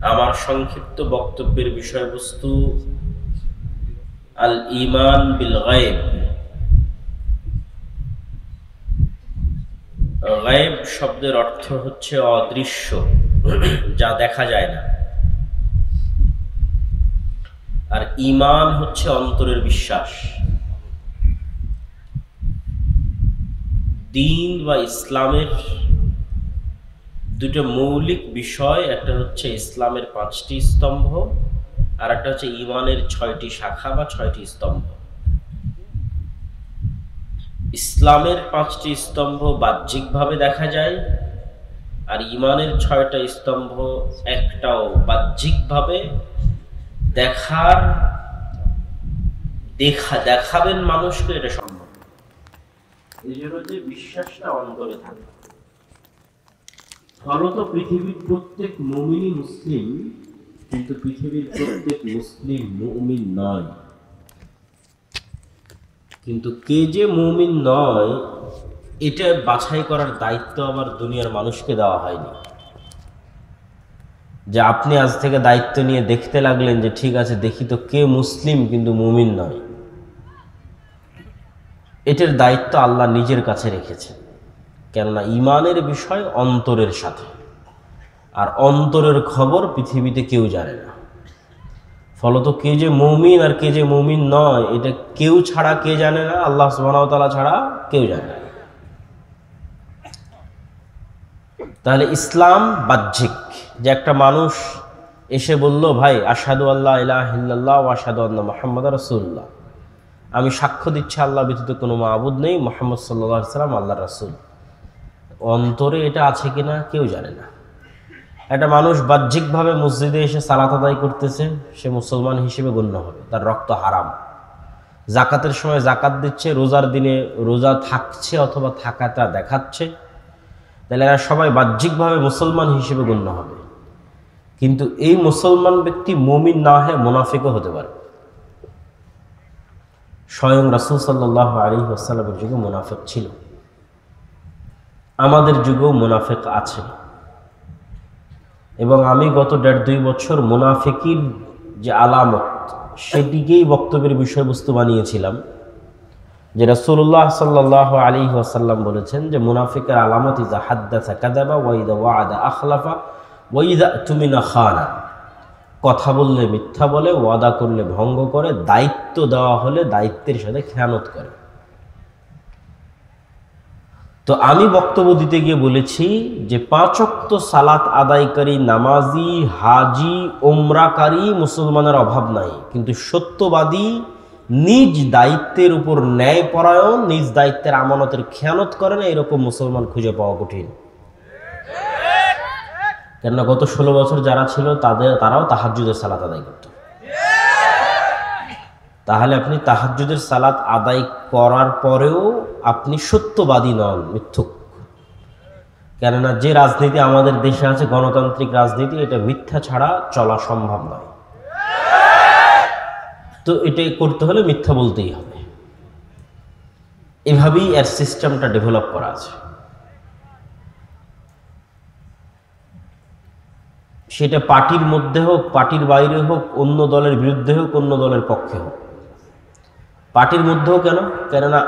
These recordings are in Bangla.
আমার সংক্ষিপ্ত বক্তব্যের বিষয়বস্তু আল ঈমান বিল গায়ব। গায়ব শব্দের অর্থ হচ্ছে অদৃশ্য, যা দেখা যায় না। আর ঈমান হচ্ছে অন্তরের বিশ্বাস। দ্বীন বা ইসলামের দুটো মৌলিক বিষয়, একটা হচ্ছে ইসলামের 5টি স্তম্ভ, আর একটা হচ্ছে ঈমানের 6টি শাখা বা 6টি স্তম্ভ। ইসলামের 5টি স্তম্ভ বাহ্যিকভাবে দেখা যায়, আর ঈমানের 6টা স্তম্ভ একটাও বাহ্যিকভাবে দেখাবেন মানুষকে, এটা সম্ভব। এই জন্য যে বিশ্বাসটা অন্তরে থাকে। ফলত পৃথিবীর প্রত্যেক মুমিনই মুসলিম, কিন্তু পৃথিবীর প্রত্যেক মুসলিম মুমিন নয়। কিন্তু কে যে মুমিন নয়, এটা বাছাই করার দায়িত্ব আবার দুনিয়ার মানুষকে দেওয়া হয়নি। যে আপনি আজ থেকে দায়িত্ব নিয়ে দেখতে লাগলেন যে ঠিক আছে, দেখি তো কে মুসলিম কিন্তু মুমিন নয়। এটার দায়িত্ব আল্লাহ নিজের কাছে রেখেছেন। কেননা ঈমানের বিষয় অন্তরের সাথে, আর অন্তরের খবর পৃথিবীতে কেউ জানে না। ফলত কে যে মুমিন আর কে যে মুমিন নয়, এটা কেউ ছাড়া কে জানে না, আল্লাহ সুবহানাহু ওয়া তাআলা ছাড়া কেউ জানে না। তাহলে ইসলাম বাহ্যিক, যে একটা মানুষ এসে বলল, ভাই আশহাদু আল্লা ইলাহা ইল্লাল্লাহ ওয়া আশহাদু আন্না মুহাম্মাদার রাসূলুল্লাহ, আমি সাক্ষ্য দিচ্ছি আল্লাহ ব্যতীত কোনো মাবুদ নেই, মুহাম্মদ সাল্লাল্লাহু আলাইহি সাল্লাম আল্লাহর রাসূল। অন্তরে এটা আছে কিনা কেউ জানে না। একটা মানুষ বাহ্যিকভাবে মসজিদে এসে সালাত আদায় করতেছে, সে মুসলমান হিসেবে গণ্য হবে, তার রক্ত হারাম। জাকাতের সময় জাকাত দিচ্ছে, রোজার দিনে রোজা থাকছে অথবা থাকাটা দেখাচ্ছে, তাহলে এরা সবাই বাহ্যিকভাবে মুসলমান হিসেবে গণ্য হবে। কিন্তু এই মুসলমান ব্যক্তি মুমিন না হয়ে মুনাফিকও হতে পারে। স্বয়ং রাসূল সাল্লাল্লাহু আলাইহি ওয়াসাল্লামের যুগে মুনাফিক ছিল, আমাদের যুগেও মুনাফিক আছে। এবং আমি গত 1.5-2 বছর মুনাফিকির যে আলামত, সেদিকেই বক্তব্যের বিষয়বস্তু বানিয়েছিলাম। যে রাসূলুল্লাহ সাল্লাল্লাহু আলাইহি ওয়াসাল্লাম বলেছেন যে মুনাফিকের আলামত ইযা হাদ্দাসা কাযাবা ওয়া ইযা ওয়া'আদা আখলাফা ওয়া ইযা তুমিনা খানা, কথা বললে মিথ্যা বলে, ওয়াদা করলে ভঙ্গ করে, দায়িত্ব দেওয়া হলে দায়িত্বের সাথে খেয়ানত করে। তো আমি বক্তব্য দিতে গিয়ে বলেছি যে 5 ওয়াক্ত সালাত আদায়কারী, নামাজি, হাজি, ওমরাকারী মুসলমানের অভাব নাই, কিন্তু সত্যবাদী, নিজ দায়িত্বের উপর ন্যায়পরায়ণ, নিজ দায়িত্বের আমানতের খেয়ানত করে না, এরকম মুসলমান খুঁজে পাওয়া কঠিন। কেননা গত 16 বছর যারা ছিল তারাও তাহাজ্জুদের সালাত আদায় করত। তাহলে আপনি তাহাজ্জুদের সালাত আদায় করার পরেও আপনি সত্যবাদী নন, মিথ্যুক। কেননা যে রাজনীতি আমাদের দেশে আছে, গণতান্ত্রিক রাজনীতি, এটা মিথ্যা ছাড়া চলা সম্ভব নয়। তো এটা করতে হলে মিথ্যা বলতেই হবে। এভাবেই এর সিস্টেমটা ডেভেলপ করা আছে। সেটা পার্টির মধ্যে হোক, পার্টির বাইরে হোক, অন্য দলের বিরুদ্ধে হোক, অন্য দলের পক্ষে হোক। পার্টির মধ্যেও কেননা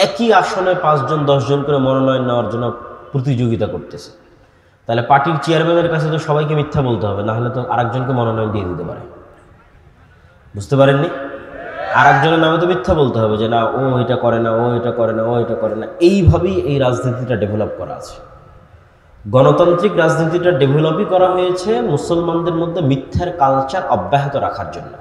একই আসনে 5 জন 10 জন করে মনোনয়ন নেওয়ার জন্য প্রতিযোগিতা করতেছে। তাহলে পার্টির চেয়ারম্যানের কাছে তো সবাইকে মিথ্যা বলতে হবে, না হলে তো আরেকজনকে মনোনয়ন দিয়ে দিতে পারে। বুঝতে পারেননি? আরেকজনের নামে তো মিথ্যা বলতে হবে যে না, ও এটা করে না, ও এটা করে না, ও এটা করে না। এইভাবেই এই রাজনীতিটা ডেভেলপ করা আছে। গণতান্ত্রিক রাজনীতিটা ডেভেলপই করা হয়েছে মুসলমানদের মধ্যে মিথ্যার কালচার অব্যাহত রাখার জন্য।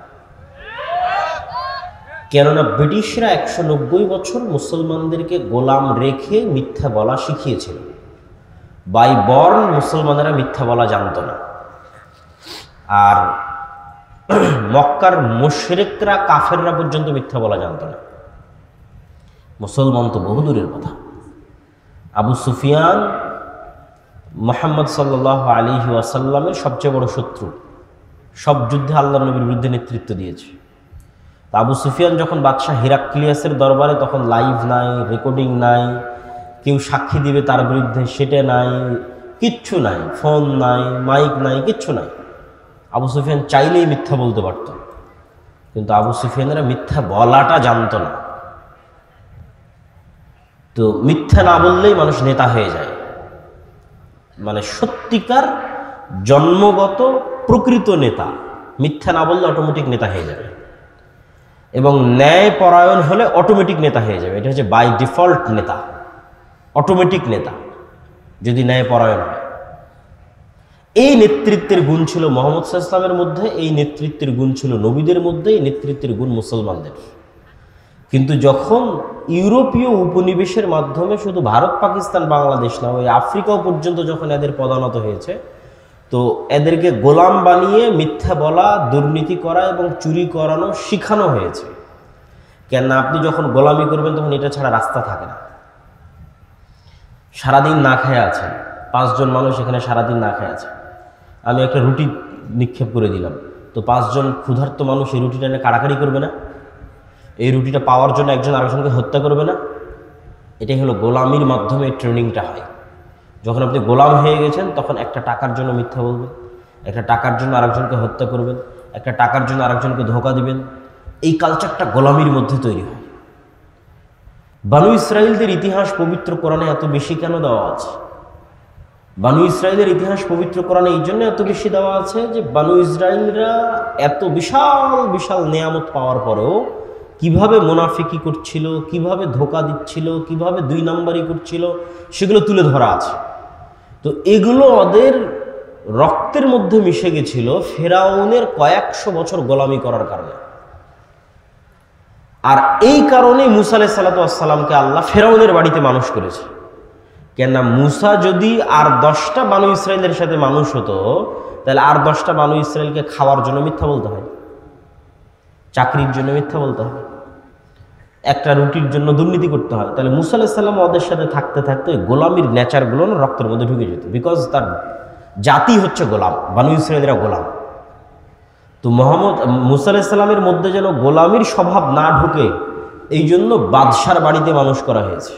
কেননা ব্রিটিশরা 190 বছর মুসলমানদেরকে গোলাম রেখে মিথ্যা বলা শিখিয়েছিল। বাই বর্ন মুসলমানেরা মিথ্যা বলা জানত না। আর মক্কার মুশরিকরা, কাফেররা পর্যন্ত মিথ্যা বলা জানত না। মুসলমান তো বহু দূরের কথা। আবু সুফিয়ান মুহাম্মদ সাল্লাল্লাহু আলাইহি ওয়াসাল্লামের সবচেয়ে বড় শত্রু, সব যুদ্ধে আল্লাহর নবীর বিরুদ্ধে নেতৃত্ব দিয়েছে। আবু সুফিয়ান যখন বাদশাহ হিরাক্লিয়াসের দরবারে, তখন লাইভ নাই, রেকর্ডিং নাই, কেউ সাক্ষী দিবে তার বিরুদ্ধে সেটা নাই, কিচ্ছু নাই, ফোন নাই, মাইক নাই, কিচ্ছু নাই। আবু সুফিয়ান চাইলেই মিথ্যা বলতে পারত, কিন্তু আবু সুফিয়ানেরা মিথ্যা বলাটা জানতো না। তো মিথ্যা না বললেই মানুষ নেতা হয়ে যায়, মানে সত্যিকার জন্মগত প্রকৃত নেতা মিথ্যা না বললে অটোমেটিক নেতা হয়ে যাবে, এবং ন্যায় পরায়ণ হলে অটোমেটিক নেতা হয়ে যাবে। এটা হচ্ছে বাই ডিফল্ট নেতা, অটোমেটিক নেতা যদি ন্যায় পরায়ণ হয়। এই নেতৃত্বের গুণ ছিল মুহাম্মদ সাল্লাল্লাহু আলাইহি ওয়াসাল্লামের মধ্যে, এই নেতৃত্বের গুণ ছিল নবীদের মধ্যে, এই নেতৃত্বের গুণ মুসলমানদের। কিন্তু যখন ইউরোপীয় উপনিবেশের মাধ্যমে শুধু ভারত, পাকিস্তান, বাংলাদেশ না, ওই আফ্রিকাও পর্যন্ত যখন এদের পদানত হয়েছে, তো এদেরকে গোলাম বানিয়ে মিথ্যা বলা, দুর্নীতি করা এবং চুরি করানো শিখানো হয়েছে। কেননা আপনি যখন গোলামি করবেন তখন এটা ছাড়া রাস্তা থাকে না। সারাদিন না খেয়ে আছেন, 5 জন মানুষ এখানে সারাদিন না খেয়ে আছে, আমি একটা রুটি নিক্ষেপ করে দিলাম, তো 5 জন ক্ষুধার্ত মানুষ এই রুটিটা নিয়ে কাড়াকাড়ি করবে না? এই রুটিটা পাওয়ার জন্য একজন আরেকজনকে হত্যা করবে না? এটাই হলো গোলামির মাধ্যমে ট্রেনিংটা হয়। যখন আপনি গোলাম হয়ে গেছেন তখন একটা টাকার জন্য মিথ্যা বলবেন, একটা টাকার জন্য আরেকজনকে হত্যা করবেন, একটা টাকার জন্য আরেকজনকে ধোঁকা দিবেন। এই কালচারটা গোলামির মধ্যে তৈরি হয়। বানু ইসরাইলদের ইতিহাস পবিত্র কোরআনে এত বেশি কেন দেওয়া আছে? বানু ইসরাইলের ইতিহাস পবিত্র কোরআনে এই জন্য এত বেশি দেওয়া আছে যে বানু ইসরাইলরা এত বিশাল বিশাল নেয়ামত পাওয়ার পরেও কিভাবে মুনাফিকি করছিল, কিভাবে ধোঁকা দিচ্ছিল, কিভাবে 2 নম্বরই করছিল, সেগুলো তুলে ধরা আছে। তো এগুলো ওদের রক্তের মধ্যে মিশে গেছিল ফেরাউনের কয়েকশো বছর গোলামি করার কারণে। আর এই কারণে মুসা আলাইহিস সালাতু ওয়াস সালামকে আল্লাহ ফেরাউনের বাড়িতে মানুষ করেছে। কেননা মুসা যদি আর 10টা বানু ইসরায়েলের সাথে মানুষ হতো, তাহলে আর 10টা বানু ইসরায়েলকে খাওয়ার জন্য মিথ্যা বলতে হয়, চাকরির জন্য মিথ্যা বলতে হয়, একটা রুটির জন্য দুর্নীতি করতে হয়। তাহলে মুসা আলাইহিস সালাম ওদের সাথে থাকতে থাকতে গোলামির নেচারগুলো রক্তের মধ্যে ঢুকে যেত, বিকজ তার জাতি হচ্ছে গোলাম, বানু ইসরায়েলরা গোলাম। তো মুসা আলাইহিস সালামের মধ্যে যেন গোলামির স্বভাব না ঢুকে, এই জন্য বাদশার বাড়িতে মানুষ করা হয়েছে,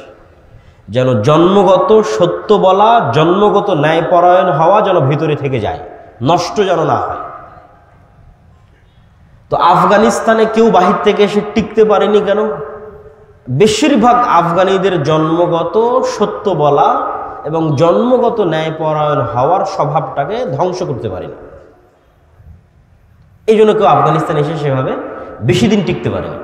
যেন জন্মগত সত্য বলা, জন্মগত ন্যায়পরায়ণ হওয়া যেন ভিতরে থেকে যায়, নষ্ট যেন না হয়। তো আফগানিস্তানে কেউ বাহির থেকে এসে টিকতে পারেনি কেন? বেশিরভাগ আফগানিদের জন্মগত সত্য বলা এবং জন্মগত ন্যায়পরায়ণ হওয়ার স্বভাবটাকে ধ্বংস করতে পারেনি। এই জন্য কেউ আফগানিস্তানে এসে সেভাবে বেশি দিন টিকতে পারেনি।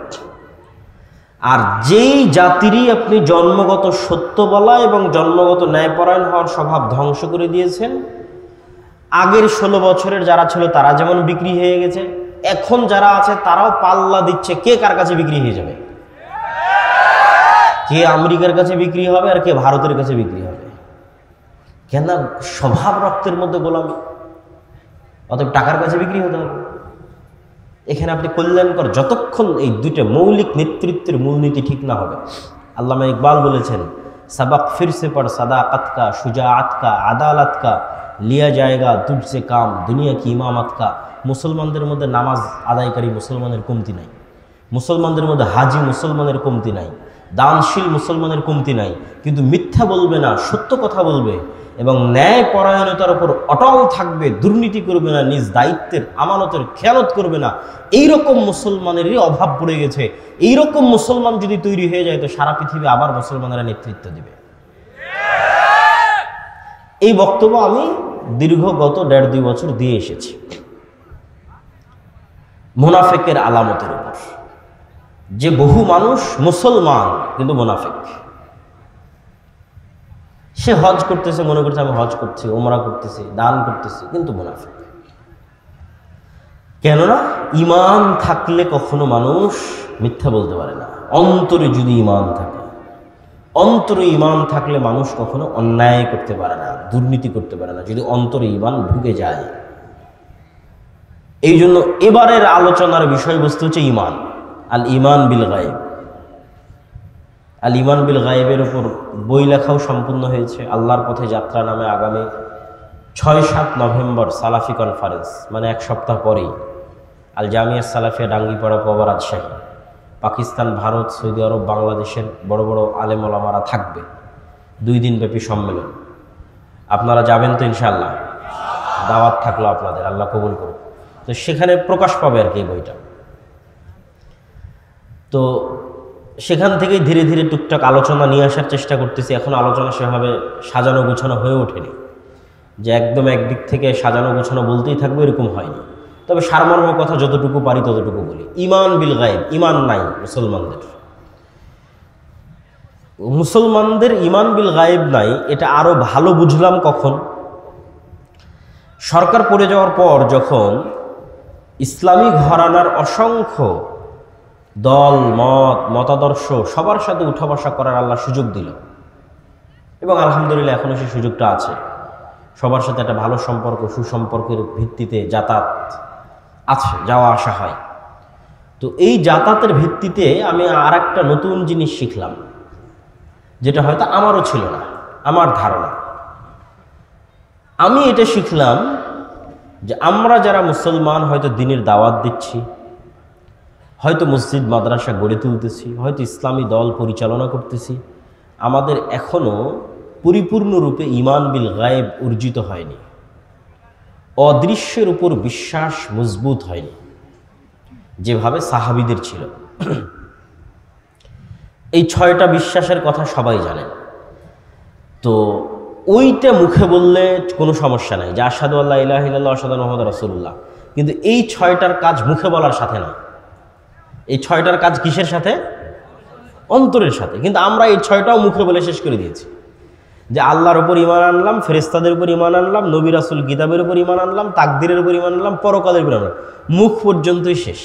আর যেই জাতিরই আপনি জন্মগত সত্য বলা এবং জন্মগত ন্যায়পরায়ণ হওয়ার স্বভাব ধ্বংস করে দিয়েছেন, আগের 16 বছরের যারা ছিল তারা যেমন বিক্রি হয়ে গেছে, এখন যারা আছে তারাও পাল্লা দিচ্ছে কে কার কাছে বিক্রি হয়ে যাবে, কে আমেরিকার কাছে বিক্রি হবে আর কে ভারতের কাছে বিক্রি হবে। কেন? স্বভাব রক্তের মধ্যে গোলামি, অতএব টাকার কাছে বিক্রি হতে হবে। এখানে আপনি কল্যাণকর যতক্ষণ এই 2টা মৌলিক নেতৃত্বের মূলনীতি ঠিক না হবে। আল্লামা ইকবাল বলেছেন, সবক ফিরসে পড় সাদাকাত কা, শুজাআত কা, আদালত কা, লিয়া জায়েগা তুঝসে কাম, দুনিয়া কি ইমামত কা। মুসলমানদের মধ্যে নামাজ আদায়কারী মুসলমানের কমতি নাই, মুসলমানদের মধ্যে হাজি মুসলমানের কমতি নাই, দানশীল মুসলমানের কমতি নাই, কিন্তু মিথ্যা বলবে না, সত্য কথা বলবে এবং ন্যায় পরায়ণতার উপর অটল থাকবে, দুর্নীতি করবে না, নিজ দায়িত্বের আমানতের খেয়ানত করবে না। এইরকম মুসলমানেরই অভাব পড়ে গেছে। এইরকম মুসলমান যদি তৈরি হয়ে যায় তো সারা পৃথিবী আবার মুসলমানেরা নেতৃত্ব দিবে। এই বক্তব্য আমি গত 1.5-2 বছর দিয়ে এসেছি মুনাফিকের আলামতের উপর, যে বহু মানুষ মুসলমান কিন্তু মুনাফিক। সে হজ করতেছে, মনে করছে আমি হজ করছি, ওমরা করতেছি, দান করতেছি, কিন্তু মুনাফিক। কেননা ঈমান থাকলে কখনো মানুষ মিথ্যা বলতে পারে না। অন্তরে যদি ঈমান থাকে, অন্তরে ঈমান থাকলে মানুষ কখনো অন্যায় করতে পারে না, দুর্নীতি করতে পারে না, যদি অন্তরে ঈমান ঢুকে যায়। এই জন্য এবারের আলোচনার বিষয়বস্তু হচ্ছে ঈমান, আল ঈমান বিল গায়ব। আল ঈমান বিল গায়বের উপর বই লেখাও সম্পূর্ণ হয়েছে। আল্লাহর পথে যাত্রা নামে আগামী 6-7 নভেম্বর সালাফি কনফারেন্স, মানে 1 সপ্তাহ পরেই আল জামিয়া সালাফিয়া ডাঙ্গিপাড়া পবা রাজশাহী, পাকিস্তান, ভারত, সৌদি আরব, বাংলাদেশের বড় বড় আলেম ওলামারা থাকবে। 2 দিনব্যাপী সম্মেলন। আপনারা যাবেন তো ইনশাআল্লাহ? দাওয়াত থাকলো আপনাদের, আল্লাহ কবুল করুন। তো সেখানে প্রকাশ পাবে আর কি বইটা। তো সেখান থেকেই ধীরে ধীরে টুকটাক আলোচনা নিয়ে আসার চেষ্টা করতেছি। এখন আলোচনা সেভাবে সাজানো গোছানো হয়ে ওঠেনি, যে একদম একদিক থেকে সাজানো গোছানো বলতেই থাকবে এরকম হয়নি। তবে সারমর্ম কথা যতটুকু পারি ততটুকু বলি। ঈমান বিল গায়ব, ঈমান নাই মুসলমানদের ঈমান বিল গায়ব নাই। এটা আরো ভালো বুঝলাম কখন, সরকার পড়ে যাওয়ার পর যখন ইসলামী ঘরানার অসংখ্য দল মতাদর্শ সবার সাথে উঠা বসা করার আল্লাহ সুযোগ দিল, এবং আলহামদুলিল্লাহ এখনো সেই সুযোগটা আছে। সবার সাথে একটা ভালো সম্পর্ক, সুসম্পর্কের ভিত্তিতে যাতায়াত আছে, যাওয়া আসা হয়। তো এই যাতায়াতের ভিত্তিতে আমি আর একটা নতুন জিনিস শিখলাম, যেটা হয়তো আমারও ছিল না, আমার ধারণা। আমি এটা শিখলাম যে আমরা যারা মুসলমান হয়তো দ্বীনের দাওয়াত দিচ্ছি, হয়তো মসজিদ মাদ্রাসা গড়ে তুলতেছি, হয়তো ইসলামী দল পরিচালনা করতেছি, আমাদের এখনো পরিপূর্ণরূপে ঈমান বিল গায়েব অর্জিত হয়নি, অদৃশ্যের উপর বিশ্বাস মজবুত হয়নি যেভাবে সাহাবীদের ছিল। এই 6টা বিশ্বাসের কথা সবাই জানেন। তো ওইটা মুখে বললে কোনো সমস্যা নাই, যে আশহাদু আল্লা ইলাহা ইল্লাল্লাহ আশহাদু আন্না মুহাম্মাদার রাসূলুল্লাহ, কিন্তু এই 6টার কাজ মুখে বলার সাথে না। এই 6টার কাজ কিসের সাথে? অন্তরের সাথে। কিন্তু আমরা এই 6টাও মুখে বলে শেষ করে দিয়েছি, যে আল্লাহর উপর ঈমান আনলাম, ফেরেশতাদের উপর ঈমান আনলাম, নবী রাসূল কিতাবের উপর ঈমান আনলাম, তাকদীরের উপর ঈমান আনলাম, পরকালের উপর আনলাম, মুখ পর্যন্তই শেষ।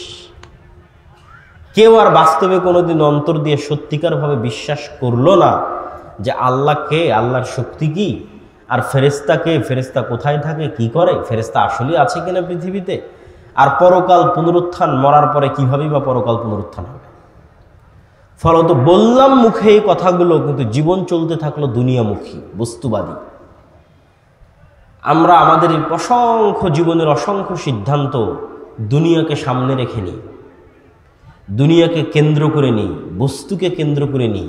কেউ আর বাস্তবে কোনোদিন অন্তর দিয়ে সত্যিকারভাবে বিশ্বাস করলো না যে আল্লাহ কে, আল্লাহর শক্তি কি, আর ফেরেশতা কে, ফেরেশতা কোথায় থাকে, কি করে, ফেরেশতা আসলেই আছে কিনা পৃথিবীতে, আর পরকাল পুনরুত্থান, মরার পরে কিভাবেই বা পরকাল পুনরুত্থান হবে। ফলত বললাম মুখে এই কথাগুলো, কিন্তু জীবন চলতে থাকলো দুনিয়ামুখী, বস্তুবাদী। আমরা আমাদের অসংখ্য জীবনের অসংখ্য সিদ্ধান্ত দুনিয়াকে সামনে রেখে নিই, দুনিয়াকে কেন্দ্র করে নিই, বস্তুকে কেন্দ্র করে নিই।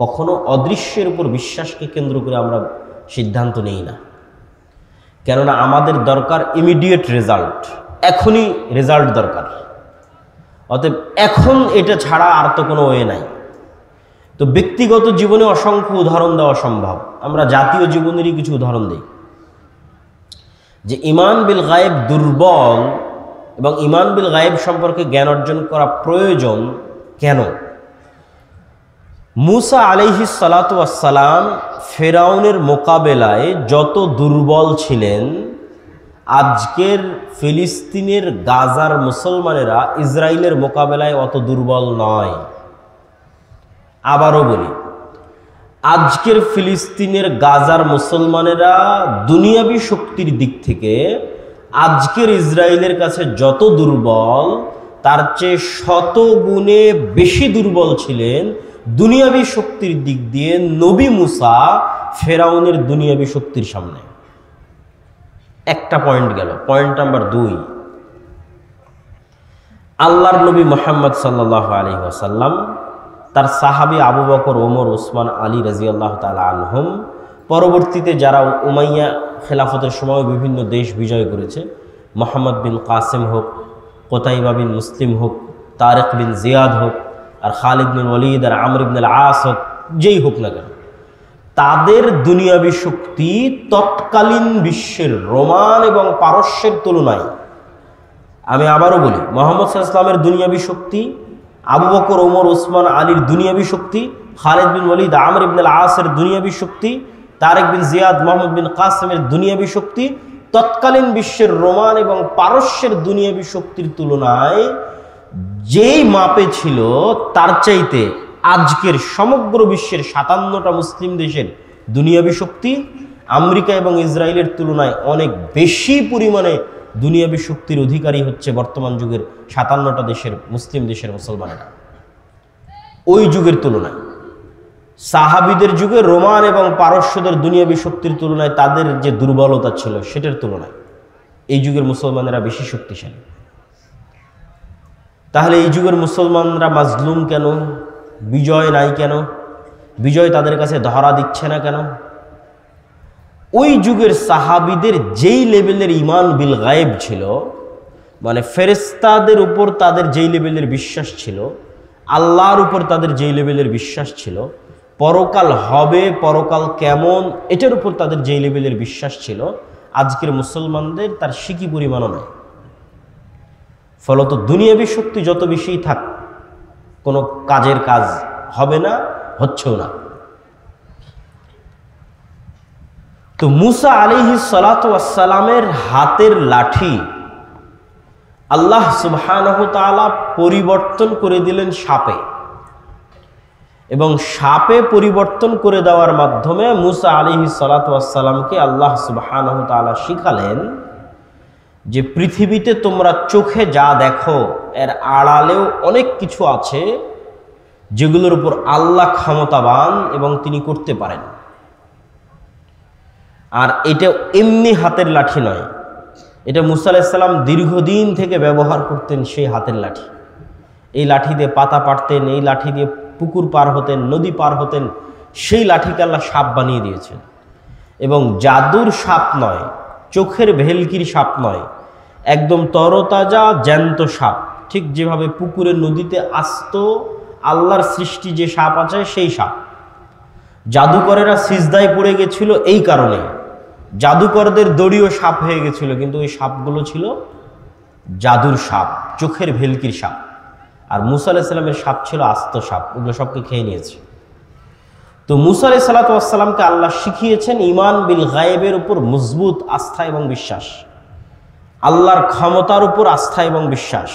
কখনো অদৃশ্যের উপর বিশ্বাসকে কেন্দ্র করে আমরা সিদ্ধান্ত নেই না, কেননা আমাদের দরকার ইমিডিয়েট রেজাল্ট, এখনই রেজাল্ট দরকার। অতএব এখন এটা ছাড়া আর তো কোনো ওয়ে নাই। তো ব্যক্তিগত জীবনে অসংখ্য উদাহরণ দেওয়া সম্ভব, আমরা জাতীয় জীবনেরই কিছু উদাহরণ দিই। যে ঈমান বিল গায়েব দুর্বল এবং ঈমান বিল গায়েব সম্পর্কে জ্ঞান অর্জন করা প্রয়োজন কেন? মুসা আলাইহিস সালাতু ওয়াস সালাম ফেরাউনের মোকাবেলায় যত দুর্বল ছিলেন, আজকের ফিলিস্তিনের গাজার মুসলমানেরা ইসরায়েলের মোকাবেলায় অত দুর্বল নয়। আবারও বলি, আজকের ফিলিস্তিনের গাজার মুসলমানেরা দুনিয়াবী শক্তির দিক থেকে আজকের ইসরায়েলের কাছে যত দুর্বল, তার চেয়ে 100 গুণে বেশি দুর্বল ছিলেন দুনিয়াবী শক্তির দিক দিয়ে নবী মুসা ফেরাউনের দুনিয়াবী শক্তির সামনে। একটা পয়েন্ট গেল। পয়েন্ট নাম্বার 2, আল্লাহর নবী মুহাম্মদ সাল্লাল্লাহু আলাইহি ওয়াসাল্লাম তার সাহাবী আবু বকর, ওমর, ওসমান, আলী রাদিয়াল্লাহু তাআলা আনহুম, পরবর্তীতে যারা উমাইয়া খেলাফতের সময় বিভিন্ন দেশ বিজয় করেছে, মোহাম্মদ বিন কাসেম হোক, কোতাইবা বিন মুসলিম হোক, তারেক বিন জিয়াদ হোক, আর খালিদ বিন ওয়ালিদ, আর আমর ইবনে আল-আস হোক, যেই হোক না কেন, তাদের দুনিয়াবী শক্তি তৎকালীন বিশ্বের রোমান এবং পারস্যের তুলনায়, আমি আবারও বলি, মুহাম্মদ সাল্লাল্লাহু আলাইহি ওয়াসাল্লামের দুনিয়াবী শক্তি, আবু বকর, ওমর, ওসমান, আলীর দুনিয়াবী শক্তি, খালিদ বিন ওয়ালিদ, আমর ইবনে আল-আসের দুনিয়াবী শক্তি, তারেক বিন জিয়াদ, মোহাম্মদ বিন কাসেমের দুনিয়াবী শক্তি তৎকালীন বিশ্বের রোমান এবং পারস্যের দুনিয়াবী শক্তির তুলনায় যেই মাপে ছিল, তার চাইতে আজকের সমগ্র বিশ্বের 57টা মুসলিম দেশের দুনিয়াবী শক্তি আমেরিকা এবং ইসরায়েলের তুলনায় অনেক বেশি পরিমাণে দুনিয়াবী শক্তির অধিকারী হচ্ছে বর্তমান যুগের 57টা দেশের মুসলিম দেশের মুসলমানেরা। ওই যুগের তুলনায়, সাহাবীদের যুগে রোমান এবং পারস্যদের দুনিয়াবী শক্তির তুলনায় তাদের যে দুর্বলতা ছিল, সেটার তুলনায় এই যুগের মুসলমানেরা বেশি শক্তিশালী। তাহলে এই যুগের মুসলমানরা মাজলুম কেন? বিজয় নাই কেন? বিজয় তাদের কাছে ধরা দিচ্ছে না কেন? ওই যুগের সাহাবীদের যেই লেভেলের ঈমান বিল গায়েব ছিল, মানে ফেরেশতাদের উপর তাদের যেই লেভেলের বিশ্বাস ছিল, আল্লাহর উপর তাদের যেই লেভেলের বিশ্বাস ছিল, পরকাল হবে, পরকাল কেমন, এটার উপর তাদের যেই লেভেলের বিশ্বাস ছিল, আজকের মুসলমানদের তার সিকি পরিমাণও নাই। ফলত দুনিয়াবী শক্তি যত বেশি থাক, কোনো কাজের কাজ হবে না, হচ্ছেও না। তো মুসা আলাইহিস সালাতু ওয়াস সালামের হাতের লাঠি আল্লাহ সুবহানাহু তাআলা পরিবর্তন করে দিলেন সাপে, এবং সাপে পরিবর্তন করে দেওয়ার মাধ্যমে মুসা আলাইহিস সালাতু ওয়াস সালামকে আল্লাহ সুবহানাহু তাআলা শিখালেন যে পৃথিবীতে তোমরা চোখে যা দেখো এর আড়ালেও অনেক কিছু আছে যেগুলোর উপর আল্লাহ ক্ষমতাবান এবং তিনি করতে পারেন। আর এটা এমনি হাতের লাঠি নয়, এটা মুসা আলাইহিস সালাম দীর্ঘদিন থেকে ব্যবহার করতেন সেই হাতের লাঠি। এই লাঠি দিয়ে পাতা পাড়তেন, এই লাঠি দিয়ে পুকুর পার হতেন, নদী পার হতেন, সেই লাঠিকে আল্লাহ সাপ বানিয়ে দিয়েছেন। এবং জাদুর সাপ নয়, চোখের ভেলকির সাপ নয়, একদম তরতাজা জ্যান্ত সাপ। ঠিক যেভাবে পুকুরের নদীতে আস্ত আল্লাহর সৃষ্টি যে সাপ আছে সেই সাপ। জাদুকরেরা সিজদায় পড়ে গেছিল এই কারণে, জাদুকরদের দড়িও সাপ হয়ে গেছিল, কিন্তু ওই সাপগুলো ছিল জাদুর সাপ, চোখের ভেলকির সাপ। আর মুসা আলাইহিস সালামের সাপ ছিল আস্ত সাপ, ওগুলো সবকে খেয়ে নিয়েছে। তো মুসা আলাইহিস সালাতু ওয়াস সালামকে আল্লাহ শিখিয়েছেন ঈমান বিল গায়েবের উপর মজবুত আস্থা এবং বিশ্বাস, আল্লাহর ক্ষমতার উপর আস্থা এবং বিশ্বাস।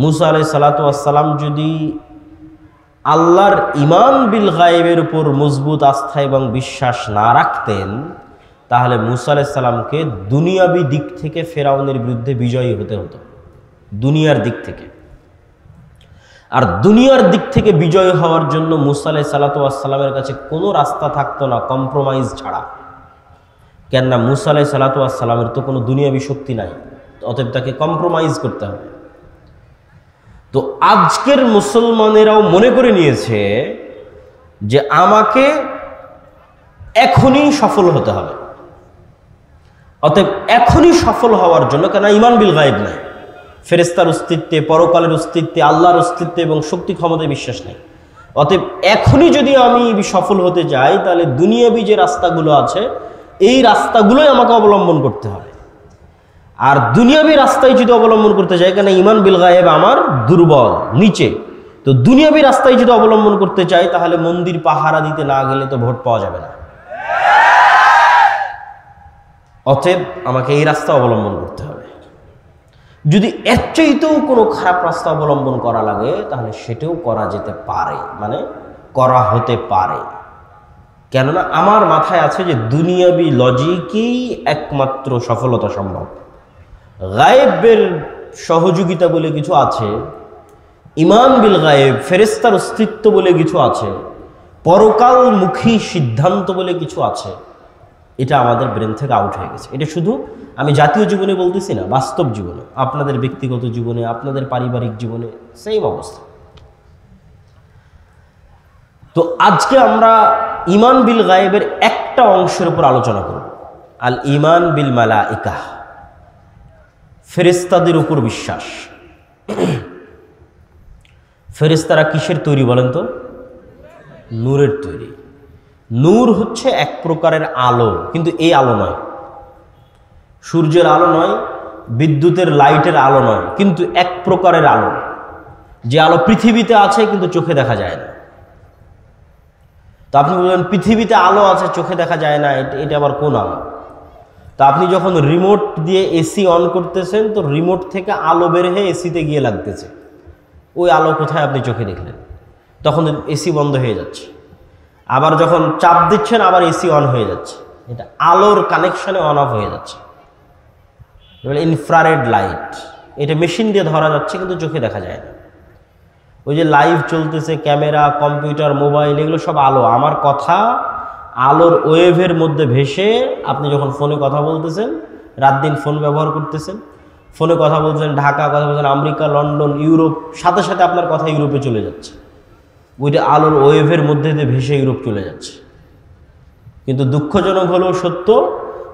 মুসা আলাইহিস সালাতু ওয়াস সালাম যদি আল্লাহর ঈমান বিল গায়েবের উপর মজবুত আস্থা এবং বিশ্বাস না রাখতেন, তাহলে মুসা আলাইহিস সালামকে দুনিয়াবী দিক থেকে ফেরাউনের বিরুদ্ধে বিজয়ী হতে হতো, দুনিয়ার দিক থেকে। আর দুনিয়ার দিক থেকে বিজয় হওয়ার জন্য মুসা আলাইহিস সালাতু ওয়াস সালামের কাছে কোনো রাস্তা থাকতো না কম্প্রোমাইজ ছাড়া। কেননা মুসা আলাইহিস সালাতু ওয়াস সালামের তো কোনো দুনিয়াবী শক্তি নাই, অতএব তাকে কম্প্রোমাইজ করতে হবে। তো আজকের মুসলমানেরাও মনে করে নিয়েছে যে আমাকে এখনই সফল হতে হবে, অতএব এখনই সফল হওয়ার জন্য, কেন ঈমান বিল গায়েব নাই, ফেরেশতার অস্তিত্বে, পরকালের অস্তিত্বে, আল্লাহর অস্তিত্বে এবং শক্তি ক্ষমতায় বিশ্বাস নেই। অতএব এখনই যদি আমি সফল হতে যাই, তাহলে দুনিয়াবী যে রাস্তাগুলো আছে এই রাস্তাগুলোই আমাকে অবলম্বন করতে হবে। আর দুনিয়াবী রাস্তায় যদি অবলম্বন করতে চাই, কেন ঈমান বিল গায়েব আমার দুর্বল, নিচে, তো দুনিয়াবী রাস্তায় যদি অবলম্বন করতে চাই, তাহলে মন্দির পাহারা দিতে না গেলে তো ভোট পাওয়া যাবে না। অতএব আমাকে এই রাস্তা অবলম্বন করতে হবে। যদি এর চাইতেও কোনো খারাপ রাস্তা অবলম্বন করা লাগে, তাহলে সেটাও করা যেতে পারে, মানে করা হতে পারে। কেননা আমার মাথায় আছে যে দুনিয়াবী লজিকেই একমাত্র সফলতা সম্ভব। গায়েবের সহযোগিতা বলে কিছু আছে, ঈমান বিল গায়েব, ফেরেশতার অস্তিত্ব বলে কিছু আছে, পরকালমুখী সিদ্ধান্ত বলে কিছু আছে, এটা আমাদের ব্রেন থেকে আউট হয়ে গেছে। এটা শুধু আমি জাতীয় জীবনে বলতেছি না, বাস্তব জীবনে, আপনাদের ব্যক্তিগত জীবনে, আপনাদের পারিবারিক জীবনে সেম অবস্থা। তো আজকে আমরা ঈমান বিল গায়েবের একটা অংশের উপর আলোচনা করব, আল ঈমান বিল মালাইকা, ফেরেশতাদের উপর বিশ্বাস। ফেরেশতারা কিসের তৈরি বলেন তো? নূরের তৈরি। নূর হচ্ছে এক প্রকারের আলো, কিন্তু এই আলো নয়, সূর্যের আলো নয়, বিদ্যুতের লাইটের আলো নয়, কিন্তু এক প্রকারের আলো, যে আলো পৃথিবীতে আছে কিন্তু চোখে দেখা যায় না। তো আপনি বলবেন পৃথিবীতে আলো আছে চোখে দেখা যায় না, এটা আবার কোন আলো? তা আপনি যখন রিমোট দিয়ে এসি অন করতেছেন, তো রিমোট থেকে আলো বের হয়ে এসিতে গিয়ে লাগতেছে, ওই আলো কোথায় আপনি চোখে দেখলেন? তখন এসি বন্ধ হয়ে যাচ্ছে। আবার যখন চাপ দিচ্ছেন আবার এসি অন হয়ে যাচ্ছে, এটা আলোর কানেকশনে অন অফ হয়ে যাচ্ছে। ইনফ্রারেড লাইট, এটা মেশিন দিয়ে ধরা যাচ্ছে কিন্তু চোখে দেখা যায় না। ওই যে লাইভ চলতেছে, ক্যামেরা, কম্পিউটার, মোবাইল, এগুলো সব আলো। আমার কথা আলোর ওয়েভের মধ্যে ভেসে, আপনি যখন ফোনে কথা বলতেছেন, রাত দিন ফোন ব্যবহার করতেছেন, ফোনে কথা বলছেন, ঢাকা কথা বলছেন, আমেরিকা, লন্ডন, ইউরোপ, সাথে সাথে আপনার কথা ইউরোপে চলে যাচ্ছে, ওইটা আলোর ওয়েভের মধ্যে দিয়ে ভেসে ইউরোপ চলে যাচ্ছে। কিন্তু দুঃখজনক হলেও সত্য,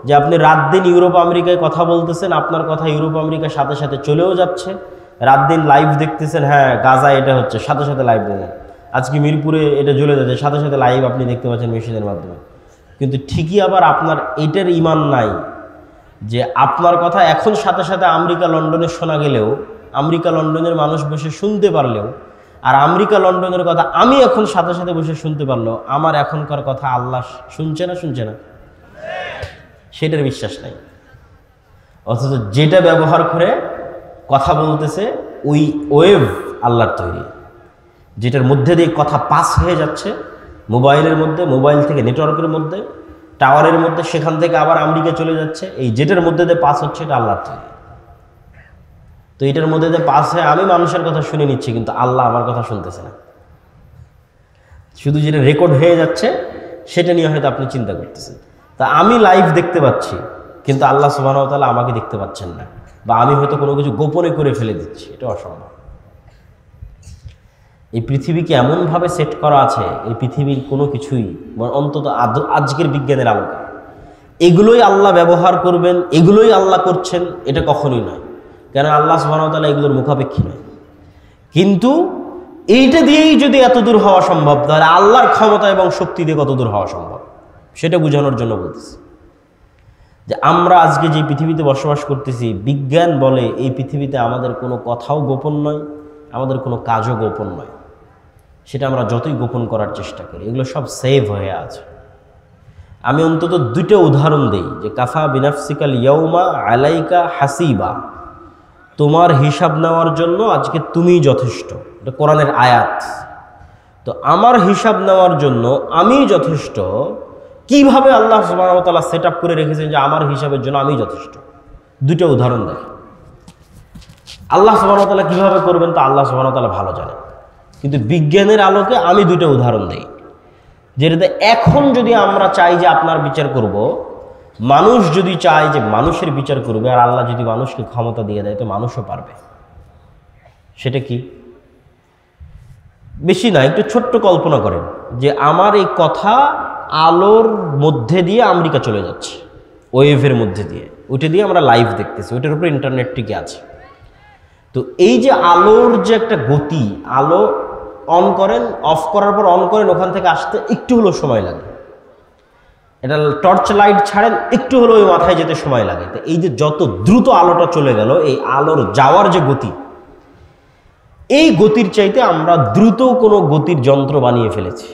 যে আপনি রাত দিন ইউরোপ আমেরিকায় কথা বলতেছেন, আপনার কথা ইউরোপ আমেরিকার সাথে সাথে চলেও যাচ্ছে, রাত দিন লাইভ দেখতেছেন, হ্যাঁ গাজায় এটা হচ্ছে, সাথে সাথে লাইভ দেখেন, আজকে মিরপুরে এটা জ্বলে যাচ্ছে, সাথে সাথে লাইভ আপনি দেখতে পাচ্ছেন মেশিনের মাধ্যমে। কিন্তু ঠিকই আবার আপনার এটার ইমান নাই যে আপনার কথা এখন সাথে সাথে আমেরিকা লন্ডনে শোনা গেলেও, আমেরিকা লন্ডনের মানুষ বসে শুনতে পারলেও, আর আমেরিকা লন্ডনের কথা আমি এখন সাথে সাথে বসে শুনতে পারলেও আমার এখনকার কথা আল্লাহ শুনছে না, সেটার বিশ্বাস নাই। অথচ যেটা ব্যবহার করে কথা বলতেছে ওই ওয়েভ আল্লাহর তৈরি, যেটার মধ্যে দিয়ে কথা পাস হয়ে যাচ্ছে মোবাইলের মধ্যে, মোবাইল থেকে নেটওয়ার্কের মধ্যে, টাওয়ারের মধ্যে, সেখান থেকে আবার আমেরিকা চলে যাচ্ছে, এই যেটার মধ্যে দিয়ে পাস হচ্ছে এটা আল্লাহর তৈরি। তো এটার মধ্যে দিয়ে পাস হয়ে আমি মানুষের কথা শুনে নিচ্ছি, কিন্তু আল্লাহ আমার কথা শুনতেছে না। শুধু যেটা রেকর্ড হয়ে যাচ্ছে সেটা নিয়ে হয়তো আপনি চিন্তা করতেছেন। তা আমি লাইভ দেখতে পাচ্ছি, কিন্তু আল্লাহ সুবহানাহু ওয়া তাআলা আমাকে দেখতে পাচ্ছেন না, বা আমি হয়তো কোনো কিছু গোপনে করে ফেলে দিচ্ছি, এটা অসম্ভব। এই পৃথিবীকে এমনভাবে সেট করা আছে, এই পৃথিবীর কোনো কিছুই, অন্তত আজকের বিজ্ঞানের আলোকে এগুলোই আল্লাহ ব্যবহার করবেন, এগুলোই আল্লাহ করছেন, এটা কখনোই নয়। কেন আল্লাহ সুবহানাহু ওয়া তাআলা এগুলোর মুখাপেক্ষী নয়। কিন্তু এইটা দিয়েই যদি এত দূর হওয়া সম্ভব, তাহলে আল্লাহর ক্ষমতা এবং শক্তি দিয়ে কত দূর হওয়া সম্ভব, সেটা বোঝানোর জন্য বলতেছি। যে আমরা আজকে যে পৃথিবীতে বসবাস করতেছি, বিজ্ঞান বলে এই পৃথিবীতে আমাদের কোনো কথাও গোপন নয়, আমাদের কোনো কাজও গোপন নয়। সেটা আমরা যতই গোপন করার চেষ্টা করি, এগুলো সব সেভ হয়ে আছে। আমি অন্তত দুটো উদাহরণ দিই, যে কাফা বিনাফসিকাল ইয়াউমা আলাইকা হাসিবা, তোমার হিসাব নেওয়ার জন্য আজকে তুমিই যথেষ্ট, এটা কোরআনের আয়াত। তো আমার হিসাব নেওয়ার জন্য আমি যথেষ্ট, কিভাবে আল্লাহ সুবহানাহু ওয়া তাআলা সেট আপ করে রেখেছেন যে আমার হিসাবের জন্য আমি যথেষ্ট। দুটো উদাহরণ দেখেন আল্লাহ সুবহানাহু ওয়া তাআলা কিভাবে করবেন, তা আল্লাহ সুবহানাহু ওয়া তাআলা ভালো জানেন। কিন্তু বিজ্ঞানের আলোকে আমি দুটো উদাহরণ দিই, যেটাতে এখন যদি আমরা চাই যে আপনার বিচার করব, মানুষ যদি চায় যে মানুষের বিচার করবে, আর আল্লাহ যদি মানুষকে ক্ষমতা দিয়ে দেয় তো মানুষও পারবে। সেটা কি? বেশি না, একটু ছোট্ট কল্পনা করেন যে আমার এই কথা আলোর মধ্যে দিয়ে আমেরিকা চলে যাচ্ছে, ওয়েভের মধ্যে দিয়ে, ওইটা দিয়ে আমরা লাইভ দেখতেছি, ওইটার উপরে ইন্টারনেট টিকে আছে। তো এই যে আলোর যে একটা গতি, আলো অন করেন, অফ করার পর অন করেন, ওখান থেকে আসতে একটু হলেও সময় লাগে। এটা টর্চ লাইট ছাড়েন, একটু হলেও ওই মাথায় যেতে সময় লাগে। তো এই যে যত দ্রুত আলোটা চলে গেল, এই আলোর যাওয়ার যে গতি, এই গতির চাইতে আমরা দ্রুত কোনো গতির যন্ত্র বানিয়ে ফেলেছি।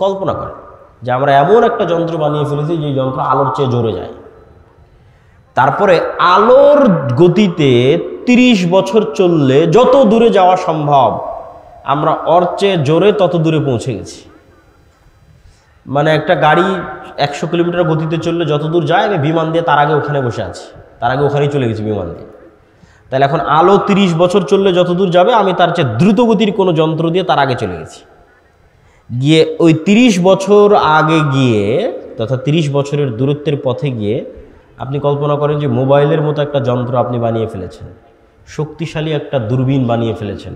কল্পনা করেন যে আমরা এমন একটা যন্ত্র বানিয়ে ফেলেছি যে যন্ত্র আলোর চেয়ে জোরে যায়। তারপরে আলোর গতিতে 30 বছর চললে যত দূরে যাওয়া সম্ভব, আমরা ওর চেয়ে জোরে তত দূরে পৌঁছে গেছি। মানে একটা গাড়ি 100 কিলোমিটার গতিতে চললে যত দূর যায়, আমি বিমান দিয়ে তার আগে ওখানে বসে আছি, তার আগে ওখানেই চলে গেছি বিমান দিয়ে। তাহলে এখন আলো 30 বছর চললে যত দূর যাবে, আমি তার চেয়ে দ্রুত গতির কোনো যন্ত্র দিয়ে তার আগে চলে গেছি। গিয়ে ওই 30 বছর আগে গিয়ে, তথা 30 বছরের দূরত্বের পথে গিয়ে আপনি কল্পনা করেন যে মোবাইলের মতো একটা যন্ত্র আপনি বানিয়ে ফেলেছেন, শক্তিশালী একটা দূরবীন বানিয়ে ফেলেছেন,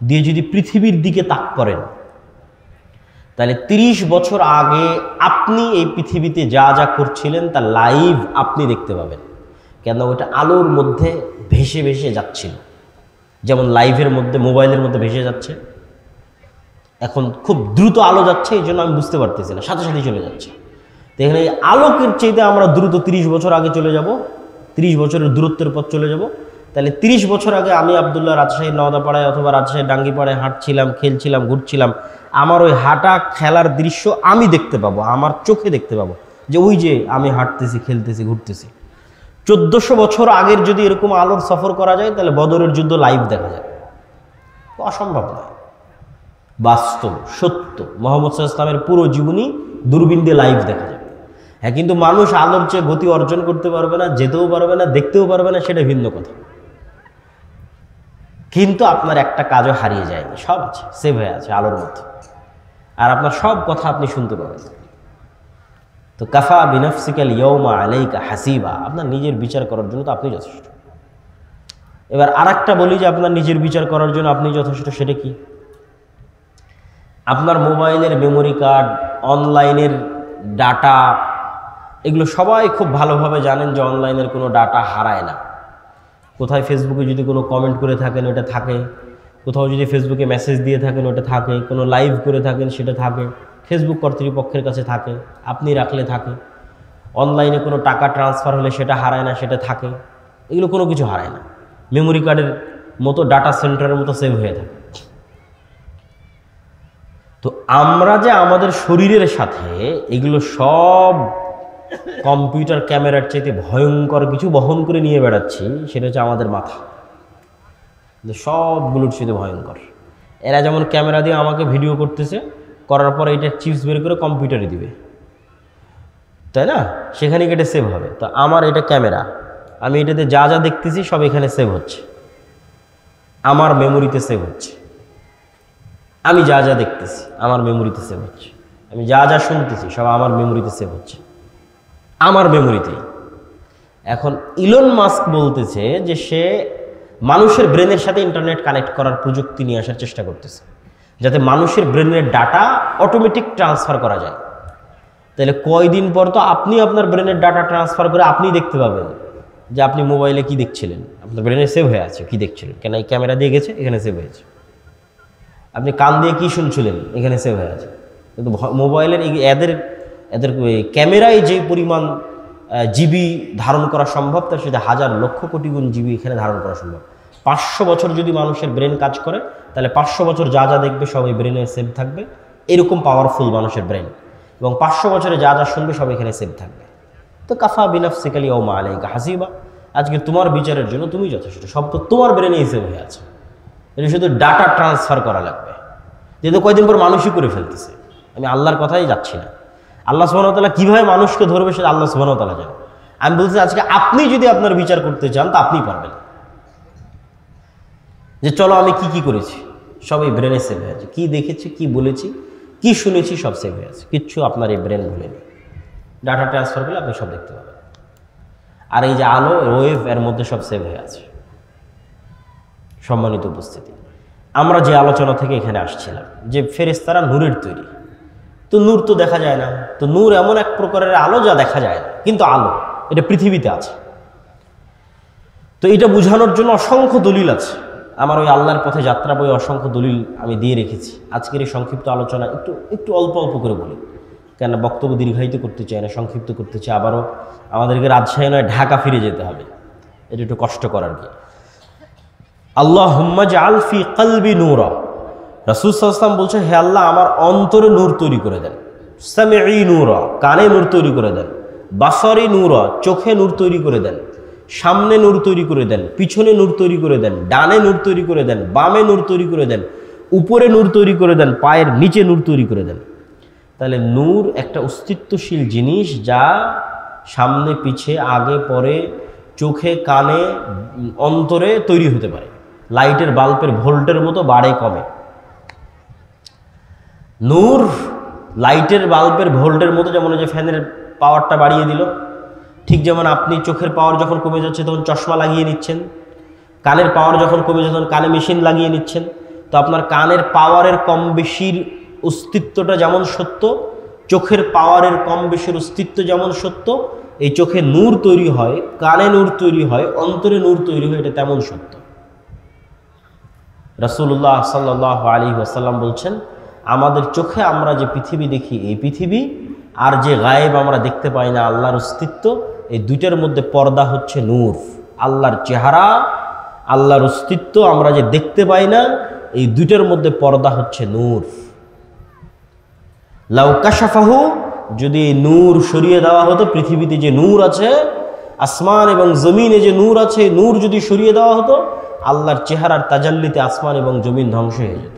দিয়ে যদি পৃথিবীর দিকে তাক করেন, তাহলে 30 বছর আগে আপনি এই পৃথিবীতে যা যা করছিলেন তা লাইভ আপনি দেখতে পাবেন। কেন? ওটা আলোর মধ্যে ভেসে ভেসে যাচ্ছিল, যেমন লাইভের মধ্যে মোবাইলের মধ্যে ভেসে যাচ্ছে। এখন খুব দ্রুত আলো যাচ্ছে, এই জন্য আমি বুঝতে পারতেছি না, সাথে সাথে চলে যাচ্ছে। তো এখানে আলোকের চাইতে আমরা দ্রুত 30 বছর আগে চলে যাব, 30 বছরের দূরত্বের পথ চলে যাব। তাহলে 30 বছর আগে আমি আবদুল্লাহ রাজশাহীর নওদাপাড়ায় অথবা রাজশাহীর ডাঙ্গিপাড়ায় হাঁটছিলাম, খেলছিলাম, ঘুরছিলাম, আমার ওই হাঁটা খেলার দৃশ্য আমি দেখতে পাবো, আমার চোখে দেখতে পাবো, যে ওই যে আমি হাঁটতেছি, খেলতেছি, ঘুরতেছি। 1400 বছর আগের যদি এরকম আলোর সফর করা যায়, তাহলে বদরের যুদ্ধ লাইভ দেখা যায়। অসম্ভব নয়, বাস্তব সত্য। মুহাম্মদ সাল্লাল্লাহু আলাইহি ওয়াসাল্লামের পুরো জীবনী দূরবীন দিয়ে লাইভ দেখা যাবে। হ্যাঁ, কিন্তু মানুষ আলোর চেয়ে গতি অর্জন করতে পারবে না, যেতেও পারবে না, দেখতেও পারবে না, সেটা ভিন্ন কথা। কিন্তু আপনার একটা কাজও হারিয়ে যায়নি, সব আছে, সেভ হয়ে আছে আলোর মধ্যে, আর আপনার সব কথা আপনি শুনতে পাবেন। তো কাফা বিনাফসিকাল ইয়াউমা আলাইকা হাসিবা, আপনার নিজের বিচার করার জন্য তো আপনি যথেষ্ট। এবার আরেকটা বলি যে আপনার নিজের বিচার করার জন্য আপনি যথেষ্ট, সেটা কি? আপনার মোবাইলের মেমোরি কার্ড, অনলাইনের ডাটা, এগুলো সবাই খুব ভালোভাবে জানেন যে অনলাইনের কোনো ডাটা হারায় না। কোথায় ফেসবুকে যদি কোনো কমেন্ট করে থাকেন ওটা থাকে, কোথাও যদি ফেসবুকে মেসেজ দিয়ে থাকেন ওটা থাকে, কোনো লাইভ করে থাকেন সেটা থাকে, ফেসবুক কর্তৃপক্ষের কাছে থাকে, আপনি রাখলে থাকে। অনলাইনে কোনো টাকা ট্রান্সফার হলে সেটা হারায় না, সেটা থাকে। এগুলো কোনো কিছু হারায় না, মেমোরি কার্ডের মতো ডাটা সেন্টারের মতো সেভ হয়ে থাকে। তো আমরা যে আমাদের শরীরের সাথে এগুলো সব কম্পিউটার ক্যামেরার চাইতে ভয়ঙ্কর কিছু বহন করে নিয়ে বেড়াচ্ছি, সেটা হচ্ছে আমাদের মাথা। সবগুলোর সাথে ভয়ঙ্কর। এরা যেমন ক্যামেরা দিয়ে আমাকে ভিডিও করতেছে, করার পর এটা চিপস বের করে কম্পিউটারে দিবে, তাই না? সেখানে এটা সেভ হবে। তো আমার এটা ক্যামেরা, আমি এটাতে যা যা দেখতেছি সব এখানে সেভ হচ্ছে, আমার মেমোরিতে সেভ হচ্ছে। আমি যা যা দেখতেছি আমার মেমোরিতে সেভ হচ্ছে, আমি যা যা শুনতেছি সব আমার মেমোরিতে সেভ হচ্ছে, আমার মেমোরিতেই। এখন ইলন মাস্ক বলতেছে যে সে মানুষের ব্রেনের সাথে ইন্টারনেট কানেক্ট করার প্রযুক্তি নিয়ে আসার চেষ্টা করতেছে, যাতে মানুষের ব্রেনের ডাটা অটোমেটিক ট্রান্সফার করা যায়। তাহলে কয়দিন পর তো আপনি আপনার ব্রেনের ডাটা ট্রান্সফার করে আপনি দেখতে পাবেন যে আপনি মোবাইলে কি দেখছিলেন, আপনার ব্রেনে সেভ হয়ে আছে কি দেখছিলেন, কেন এই ক্যামেরা দিয়ে গেছে এখানে সেভ হয়েছে। আপনি কান দিয়ে কি শুনছিলেন এখানে সেভ হয়ে আছে। কিন্তু মোবাইলের এদের ক্যামেরায় যে পরিমাণ জিবি ধারণ করা সম্ভব, তার সাথে হাজার লক্ষ কোটি গুণ জিবি এখানে ধারণ করা সম্ভব। 500 বছর যদি মানুষের ব্রেন কাজ করে, তাহলে 500 বছর যা যা দেখবে সব এই ব্রেনে সেভ থাকবে। এরকম পাওয়ারফুল মানুষের ব্রেন, এবং 500 বছরে যা যা শুনবে সব এখানে সেভ থাকবে। তো কাফা বিনাফসিকা ইয়াউমা আলাইকা হাসিবা, আজকে তোমার বিচারের জন্য তুমি যথেষ্ট, সব তো তোমার ব্রেনেই সেভ হয়ে আছে। এটা শুধু ডাটা ট্রান্সফার করা লাগবে, যেহেতু কয়দিন পর মানুষই করে ফেলতেছে। আমি আল্লাহর কথাই যাচ্ছি না, আল্লাহ সুবহানাহু ওয়া তাআলা কীভাবে মানুষকে ধরবে সেটা আল্লাহ সুবহানাহু ওয়া তাআলা জানেন। আমি বলছি আজকে আপনি যদি আপনার বিচার করতে চান তা আপনি পারবেন, যে চলো আমি কি কি করেছি সব এই ব্রেনে সেভ হয়ে আছে, কী দেখেছি কী বলেছি কী শুনেছি সব সেভ হয়ে আছে, কিচ্ছু আপনার এই ব্রেন ভুলেনি। ডাটা ট্রান্সফার করলে আপনি সব দেখতে পাবেন। আর এই যে আলো ওয়েভ, এর মধ্যে সব সেভ হয়ে আছে। সম্মানিত উপস্থিতি, আমরা যে আলোচনা থেকে এখানে আসছিলাম যে ফেরেশতারা নূরের তৈরি, তো নূর তো দেখা যায় না। তো নূর এমন এক প্রকারের আলো যা দেখা যায় না, কিন্তু আলো এটা পৃথিবীতে আছে। তো এটা বোঝানোর জন্য অসংখ্য দলিল আছে। আমার ওই আল্লাহর পথে যাত্রা বই অসংখ্য দলিল আমি দিয়ে রেখেছি। আজকের এই সংক্ষিপ্ত আলোচনা একটু অল্প অল্প করে বলি, কেন বক্তব্য দীর্ঘায়িত করতে চাই না, সংক্ষিপ্ত করতে চাই। আবারও আমাদেরকে রাজশাহী নয় ঢাকা ফিরে যেতে হবে, এটা একটু কষ্ট করার কি। আল্লাহুম্মা জাআল ফি কলবি নূরা, রাসূল সাল্লাল্লাহু আলাইহি ওয়াসাল্লাম বলছে, হে আল্লাহ আমার অন্তরে নূর তৈরি করে দেন। সামিঈ নূরা, কানে নূর তৈরি করে দেন। বাসারি নূরা, চোখে নূর তৈরি করে দেন। সামনে নূর তৈরি করে দেন, পিছনে নূর তৈরি করে দেন, ডানে নূর তৈরি করে দেন, বামে নূর তৈরি করে দেন, উপরে নূর তৈরি করে দেন, পায়ের নিচে নূর তৈরি করে দেন। তাহলে নূর একটা অস্তিত্বশীল জিনিস, যা সামনে পিছে আগে পরে চোখে কানে অন্তরে তৈরি হতে পারে। লাইটের বাল্বের ভোল্টের মতো বাড়ে কমে। নূর লাইটের বাল্বের ভোল্টের মতো, যেমন যে ফ্যানের পাওয়ারটা বাড়িয়ে দিল, ঠিক যেমন আপনি চোখের পাওয়ার যখন কমে যাচ্ছে তখন চশমা লাগিয়ে নিচ্ছেন, কানের পাওয়ার যখন কমে যাচ্ছে তখন কানে মেশিন লাগিয়ে নিচ্ছেন। তো আপনার কানের পাওয়ারের কম বেশির অস্তিত্বটা যেমন সত্য, চোখের পাওয়ারের কম বেশির অস্তিত্ব যেমন সত্য, এই চোখে নূর তৈরি হয়, কানে নূর তৈরি হয়, অন্তরে নূর তৈরি হয়, এটা তেমন সত্য। রাসূলুল্লাহ সাল্লাল্লাহু আলাইহি ওয়াসাল্লাম বলছেন, আমাদের চোখে আমরা যে পৃথিবী দেখি, এই পৃথিবী আর যে গায়েব আমরা দেখতে পাই না আল্লাহর অস্তিত্ব, এই দুইটার মধ্যে পর্দা হচ্ছে নূর। আল্লাহর চেহারা, আল্লাহর অস্তিত্ব আমরা যে দেখতে পাই না, এই দুইটার মধ্যে পর্দা হচ্ছে নূর। লাউ কাশাফাহু, যদি এই নূর সরিয়ে দেওয়া হতো, পৃথিবীতে যে নূর আছে, আসমান এবং জমিনে যে নূর আছে, নূর যদি সরিয়ে দেওয়া হতো, আল্লাহর চেহারার তাজাল্লিতে আসমান এবং জমিন ধ্বংস হয়ে যেত।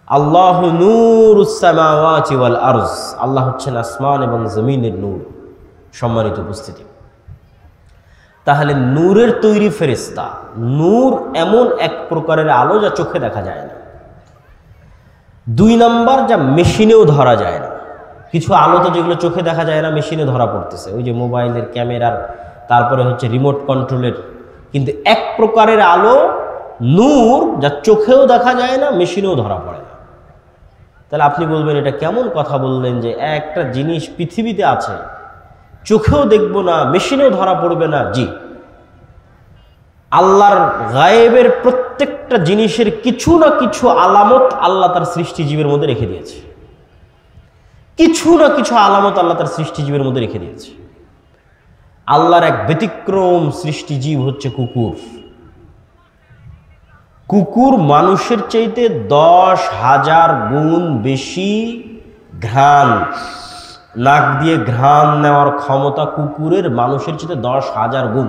আল্লাহু নূরুস সামাওয়াতি ওয়াল আরজ, আল্লাহ হচ্ছেন আসমান এবং জমিনের নূর। সম্মানিত উপস্থিতি, তাহলে নূরের তৈরি ফেরেশতা। নূর এমন এক প্রকারের আলো যা চোখে দেখা যায় না। 2 নাম্বার, যা মেশিনেও ধরা যায় না। কিছু আলো তো যেগুলো চোখে দেখা যায় না, মেশিনে ধরা পড়তেছে, ওই যে মোবাইলের ক্যামেরার, তারপরে হচ্ছে রিমোট কন্ট্রোলের। কিন্তু এক প্রকারের আলো নূর, যা চোখেও দেখা যায় না, মেশিনেও ধরা পড়ে না। তাহলে আপনি বলবেন এটা কেমন কথা বললেন যে একটা জিনিস পৃথিবীতে আছে, চোখেও দেখব না, মেশিনেও ধরা পড়বে না। জি, আল্লাহর গায়েবের প্রত্যেকটা জিনিসের কিছু না কিছু আলামত আল্লাহ তার সৃষ্টিজীবের মধ্যে রেখে দিয়েছে। কিছু না কিছু আলামত আল্লাহ তার সৃষ্টিজীবের মধ্যে রেখে দিয়েছে। আল্লাহর এক ব্যতিক্রম সৃষ্টিজীব হচ্ছে কুকুর। কুকুর মানুষের চাইতে 10,000 গুণ বেশি ঘ্রাণ, নাক দিয়ে ঘ্রাণ নেওয়ার ক্ষমতা কুকুরের মানুষের চাইতে 10,000 গুণ।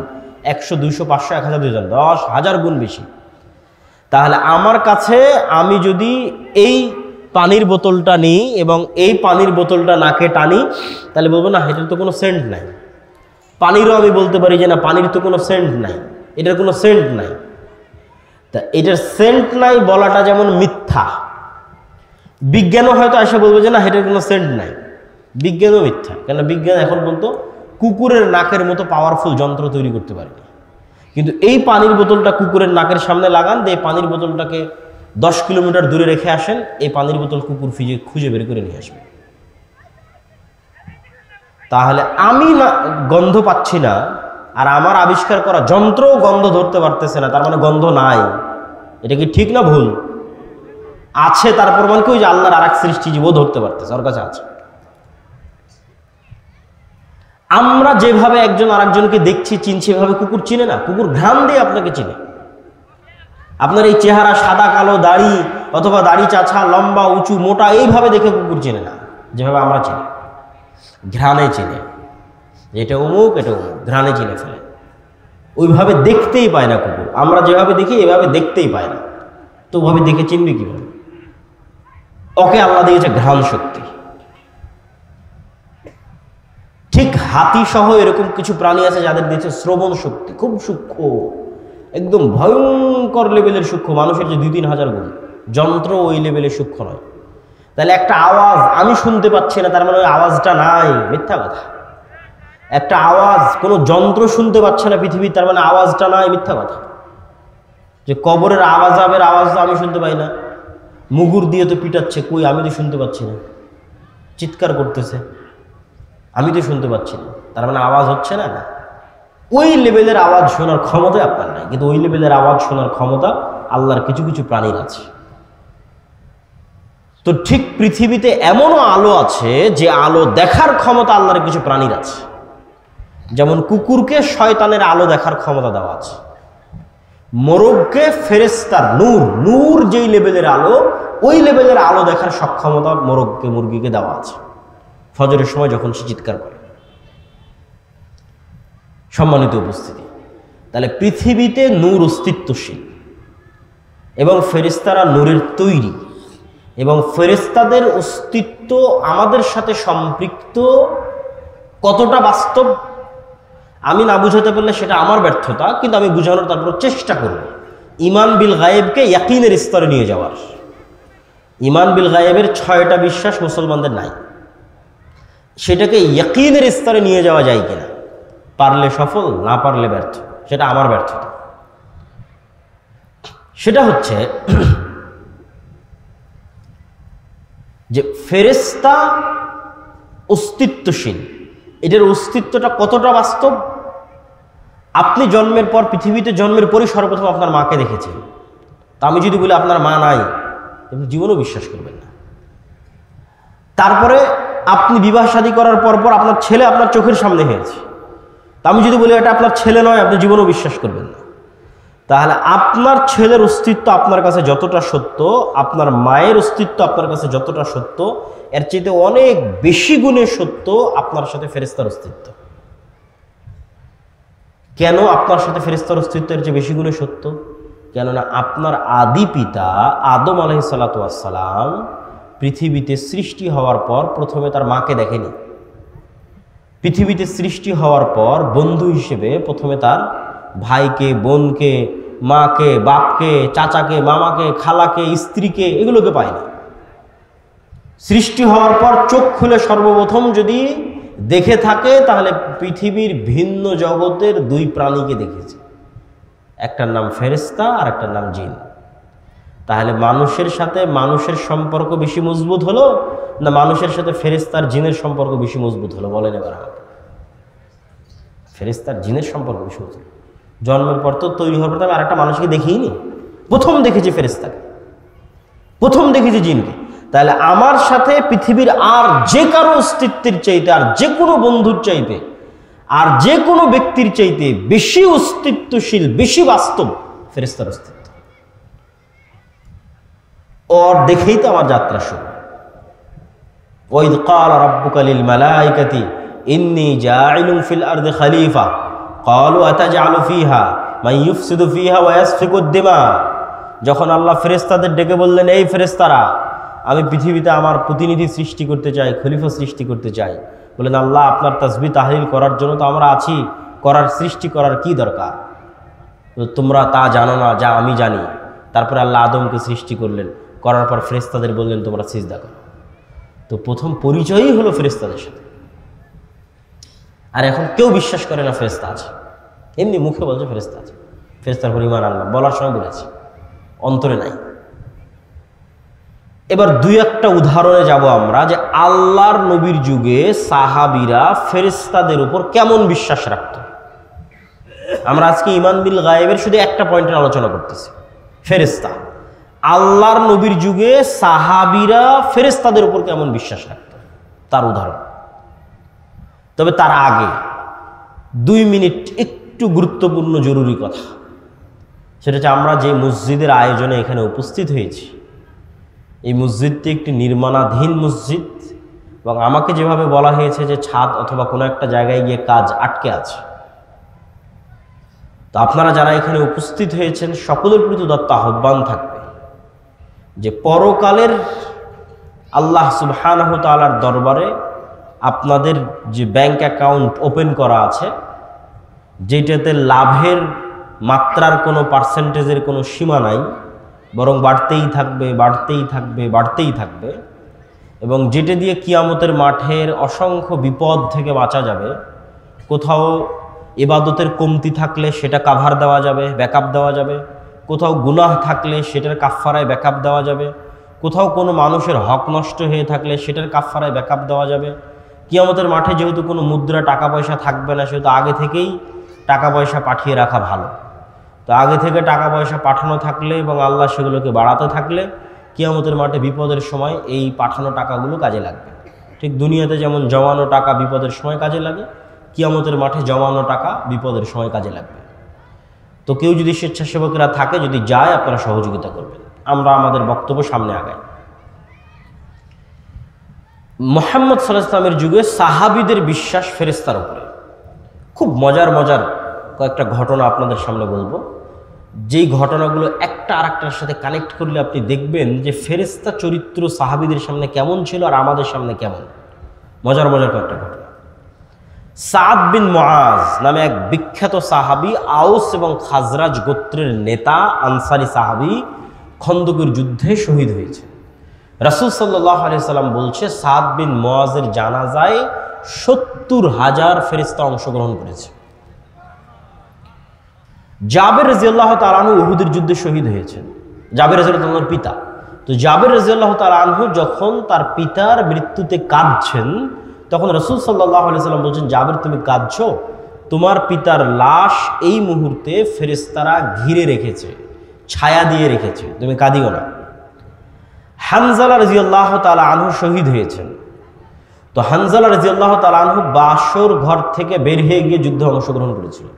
100, 200, 500, 1000, 2000, 10,000 গুণ বেশি। তাহলে আমার কাছে আমি যদি এই পানির বোতলটা নিই এবং এই পানির বোতলটা নাকে টানি, তাহলে বলবো না এটার তো কোনো সেন্ট নাই। পানিরও আমি বলতে পারি যে না, পানির তো কোনো সেন্ট নাই, এটার কোনো সেন্ট নাই। তা এটার সেন্ট নাই বলাটা যেমন মিথ্যা, বিজ্ঞানও হয়তো এসে বলবে যে না এটার কোনো সেন্ট নাই। বিজ্ঞানও মিথ্যা, কেন বিজ্ঞান এখন পর্যন্ত কুকুরের নাকের মতো পাওয়ারফুল যন্ত্র তৈরি করতে পারেনি। কিন্তু এই পানির বোতলটা কুকুরের নাকের সামনে লাগান, দিয়ে পানির বোতলটাকে 10 কিলোমিটার দূরে রেখে আসেন, এই পানির বোতল কুকুর খুঁজে বের করে নিয়ে আসবে। তাহলে আমি না গন্ধ পাচ্ছি না, আর আমার আবিষ্কার করা যন্ত্রও গন্ধ ধরতে পারতেছে না, তার মানে গন্ধ নাই। এটা কি ঠিক না ভুল? আছে, তার প্রমাণ কি? ওই যে আল্লাহর আর এক সৃষ্টিজীবও ধরতে পারতেছে, ওর কাছে আছে। আমরা যেভাবে একজন আরেকজনকে দেখছি, চিনছি, এভাবে কুকুর চিনে না। কুকুর ঘ্রাণ দিয়ে আপনাকে চিনে। আপনার এই চেহারা, সাদা কালো দাড়ি, অথবা দাড়ি চাছা, লম্বা উঁচু মোটা, এইভাবে দেখে কুকুর চেনে না যেভাবে আমরা চিনি। ঘ্রাণে চিনে, এটা অমুক, এটা অমুক, ঘ্রাণে চিনে ফেলে। ওইভাবে দেখতেই পায় না কুকুর। আমরা যেভাবে দেখি এভাবে দেখতেই পায় না, তো ওভাবে দেখে চিনবে কিভাবে? ওকে আল্লাহ দিয়েছে ঘ্রাণ শক্তি। ঠিক হাতি সহ এরকম কিছু প্রাণী আছে যাদের দিয়েছে শ্রবণ শক্তি, খুব সূক্ষ্ম, একদম ভয়ঙ্কর লেভেলের সূক্ষ্ম, মানুষের যে 2-3 হাজার গুণ। যন্ত্র ওই লেভেলে সূক্ষ্ম নয়। তাহলে একটা আওয়াজ আমি শুনতে পাচ্ছি না, তার মানে ওই আওয়াজটা নাই, মিথ্যা কথা। একটা আওয়াজ কোনো যন্ত্র শুনতে পাচ্ছে না পৃথিবীর, তার মানে আওয়াজটা নাই, মিথ্যা কথা। যে কবরের আওয়াজের আওয়াজ তো আমি শুনতে পাই না, মুগুর দিয়ে তো পিটাচ্ছে, কই আমি তো শুনতে পাচ্ছি না, চিৎকার করতেছে, আমি তো শুনতে পাচ্ছি না, তার মানে আওয়াজ হচ্ছে না। না, ওই লেভেলের আওয়াজ শোনার ক্ষমতা আপনার নাই, কিন্তু ওই লেভেলের আওয়াজ শোনার ক্ষমতা আল্লাহর কিছু কিছু প্রাণীর আছে। তো ঠিক পৃথিবীতে এমনও আলো আছে যে আলো দেখার ক্ষমতা আল্লাহর কিছু প্রাণীর আছে। যেমন কুকুরকে শয়তানের আলো দেখার ক্ষমতা দেওয়া আছে, মোরগকে ফেরেশতার নূর, নূর যেই লেভেলের আলো, ওই লেভেলের আলো দেখার সক্ষমতা মোরগকে, মুরগিকে দেওয়া আছে ফজরের সময় যখন সে চিৎকার করে। সম্মানিত উপস্থিতি, তাহলে পৃথিবীতে নূর অস্তিত্বশীল এবং ফেরেশতারা নূরের তৈরি, এবং ফেরেশতাদের অস্তিত্ব আমাদের সাথে সম্পৃক্ত কতটা বাস্তব আমি না বুঝাতে পারলে সেটা আমার ব্যর্থতা, কিন্তু আমি বুঝানোর তারপর চেষ্টা করব। ঈমান বিল গায়েবকে ইয়াকিনের স্তরে নিয়ে যাওয়ার। ঈমান বিল গায়েবের 6টা বিশ্বাস মুসলমানদের নাই, সেটাকে ইয়াকিনের স্তরে নিয়ে যাওয়া যায় কিনা, পারলে সফল, না পারলে ব্যর্থ, সেটা আমার ব্যর্থতা। সেটা হচ্ছে যে ফেরেশতা অস্তিত্বশীল, এটার অস্তিত্বটা কতটা বাস্তব। আপনি জন্মের পর, পৃথিবীতে জন্মের পরই সর্বপ্রথম আপনার মাকে দেখেছেন। তা আমি যদি বলি আপনার মা নাই, আপনি জীবনেও বিশ্বাস করবেন না। তারপরে আপনি বিবাহ শাদী করার পর আপনার ছেলে আপনার চোখের সামনে হয়েছে, তা আমি যদি বলি এটা আপনার ছেলে নয়, আপনি জীবনেও বিশ্বাস করবেন না। তাহলে আপনার ছেলের অস্তিত্ব আপনার কাছে যতটা সত্য, আপনার মায়ের অস্তিত্ব আপনার কাছে যতটা সত্য, এর চাইতে অনেক বেশি গুণে সত্য আপনার সাথে ফেরেশতার অস্তিত্ব। কেন আপনার সাথে ফেরেশতার অস্তিত্ব এর চেয়ে বেশি গুণে সত্য? কেননা আপনার আদি পিতা আদম আলাইহিস সালাতু ওয়াস সালাম পৃথিবীতে সৃষ্টি হওয়ার পর প্রথমে তার মাকে দেখেনি। পৃথিবীতে সৃষ্টি হওয়ার পর বন্ধু হিসেবে প্রথমে তার ভাইকে, বোনকে, মাকে, বাপকে, চাচাকে, মামাকে, খালাকে, স্ত্রীকে, এগুলোকে পায়নি। সৃষ্টি হওয়ার পর চোখ খুলে সর্বপ্রথম যদি দেখে থাকে তাহলে পৃথিবীর ভিন্ন জগতের 2 প্রাণীকে দেখেছে, একটার নাম ফেরেশতা আর একটার নাম জিন। তাহলে মানুষের সাথে মানুষের সম্পর্ক বেশি মজবুত হলো না মানুষের সাথে ফেরেশতার জিনের সম্পর্ক বেশি মজবুত হলো? বলেন এবার। ফেরেশতার জিনের সম্পর্ক বেশি উজ্জ্বল। জন্মের পর তো তৈরি হওয়ার পর আর একটা মানুষকে দেখিনি, প্রথম দেখেছি ফেরেশতাকে, প্রথম দেখেছি জিনকে। তাহলে আমার সাথে পৃথিবীর আর যে কারো অস্তিত্বের চাইতে, আর যে কোনো বন্ধুর চাইতে, আর যে কোনো ব্যক্তির চাইতে বেশি অস্তিত্বশীল, বেশি বাস্তব ফেরেশতার অস্তিত্ব। ওর দেখেই তো আমার যাত্রা শুরু। ওয়াইদ ক্বালা রাব্বুকা লিল মালাইকাতি ইন্নী জাইলুন ফিল আরদি খলিফা ক্বালু আতাজআলু ফিহা মান ইউফসিদু ফিহা ওয়া ইয়াসফিকুদ দিমা। যখন আল্লাহ ফেরেশতাদের ডেকে বললেন, এই ফেরেশতারা, আমি পৃথিবীতে আমার প্রতিনিধি সৃষ্টি করতে চাই, খলিফা সৃষ্টি করতে চাই। বললেন, আল্লাহ আপনার তাসবিহ তাহলিল করার জন্য তো আমরা আছি, করার সৃষ্টি করার কি দরকার? তোমরা তা জানো না যা আমি জানি। তারপরে আল্লাহ আদমকে সৃষ্টি করলেন, করার পর ফেরেশতাদের বললেন তোমরা সিজদা করো। তো প্রথম পরিচয়ই হলো ফেরেশতাদের সাথে। আর এখন কেউ বিশ্বাস করে না ফেরেশতা আছে, এমনি মুখে বলছে ফেরেশতা আছে, ফেরেশতার উপর ঈমান আনলাম বলার সময় বলেছি, অন্তরে নাই। এবার দুই একটা উদাহরণে যাব আমরা, যে আল্লাহর নবীর যুগে সাহাবীরা ফেরেশতাদের উপর কেমন বিশ্বাস রাখত। আমরা আজকে ঈমান বিল গায়েবের শুধু একটা পয়েন্টের আলোচনা করতেছি, ফেরেশতা। আল্লাহর নবীর যুগে সাহাবীরা ফেরেশতাদের উপর কেমন বিশ্বাস রাখত তার উদাহরণ। তবে তার আগে 2 মিনিট একটু গুরুত্বপূর্ণ জরুরি কথা, সেটা হচ্ছে আমরা যে মসজিদের আয়োজনে এখানে উপস্থিত হয়েছি, এই মসজিদটি একটি নির্মাণাধীন মসজিদ, এবং আমাকে যেভাবে বলা হয়েছে যে ছাদ অথবা কোনো একটা জায়গায় গিয়ে কাজ আটকে আছে। তো আপনারা যারা এখানে উপস্থিত হয়েছেন সকলের প্রতি দত্ত আহ্বান থাকবে যে পরকালের আল্লাহ সুবহানাহু ওয়া তাআলার দরবারে আপনাদের যে ব্যাংক অ্যাকাউন্ট ওপেন করা আছে, যেটাতে লাভের মাত্রার কোনো পার্সেন্টেজের কোনো সীমা নাই, বরং বাড়তেই থাকবে, বাড়তেই থাকবে, বাড়তেই থাকবে, এবং যেটা দিয়ে কিয়ামতের মাঠের অসংখ্য বিপদ থেকে বাঁচা যাবে। কোথাও ইবাদতের কমতি থাকলে সেটা কাভার দেওয়া যাবে, ব্যাকআপ দেওয়া যাবে, কোথাও গুনাহ থাকলে সেটার কাফফারায় ব্যাকআপ দেওয়া যাবে, কোথাও কোনো মানুষের হক নষ্ট হয়ে থাকলে সেটার কাফফারায় ব্যাকআপ দেওয়া যাবে। কিয়ামতের মাঠে যেহেতু কোনো মুদ্রা টাকা পয়সা থাকবে না, সেহেতু আগে থেকেই টাকা পয়সা পাঠিয়ে রাখা ভালো। তো আগে থেকে টাকা পয়সা পাঠানো থাকলে এবং আল্লাহ সেগুলোকে বাড়াতে থাকলে কিয়ামতের মাঠে বিপদের সময় এই পাঠানো টাকাগুলো কাজে লাগবে। ঠিক দুনিয়াতে যেমন জমানো টাকা বিপদের সময় কাজে লাগে, কিয়ামতের মাঠে জমানো টাকা বিপদের সময় কাজে লাগবে। তো কেউ যদি স্বেচ্ছাসেবকেরা থাকে, যদি যায়, আপনারা সহযোগিতা করবেন। আমরা আমাদের বক্তব্য সামনে আগাই। মুহাম্মদ সাল্লাল্লাহু আলাইহি ওয়াসাল্লামের যুগে সাহাবীদের বিশ্বাস ফেরেশতার উপরে। খুব মজার মজার কয়েকটা ঘটনা আপনাদের সামনে বলবো, যেই ঘটনাগুলো একটা আরেকটার সাথে কানেক্ট করলে আপনি দেখবেন যে ফেরেশতা চরিত্র সাহাবীদের সামনে কেমন ছিল আর আমাদের সামনে কেমন। মজার মজার কয়েকটা ঘটনা। সাদ বিন মুআজ নামে এক বিখ্যাত সাহাবী, আউস এবং খাজরাজ গোত্রের নেতা, আনসারী সাহাবী, খন্দকের যুদ্ধে শহীদ হয়েছে। রাসূল সাল্লাল্লাহু আলাইহি সাল্লাম বলছে, সাদ বিন মুআজের জানাজায় ৭০,০০০ ফেরেশতা অংশগ্রহণ করেছে। জাবের রাদিয়াল্লাহু তাআলা আনহু উহুদের যুদ্ধে শহীদ হয়েছেন। জাবের রাদিয়াল্লাহু তাআলার পিতা। তো জাবের রাদিয়াল্লাহু তাআলা আনহু যখন তার পিতার মৃত্যুতে কাঁদছেন, তখন রাসূল সাল্লাল্লাহু আলাইহি সাল্লাম বলছেন, জাবের তুমি কাঁদছো? তোমার পিতার লাশ এই মুহূর্তে ফেরেশতারা ঘিরে রেখেছে, ছায়া দিয়ে রেখেছে, তুমি কাঁদিও না। হানজালা রাদিয়াল্লাহু তাআলা আনহু শহীদ হয়েছেন। তো হানজালা রাদিয়াল্লাহু তাআলা আনহু বাসর ঘর থেকে বের হয়ে গিয়ে যুদ্ধে অংশগ্রহণ করেছিলেন।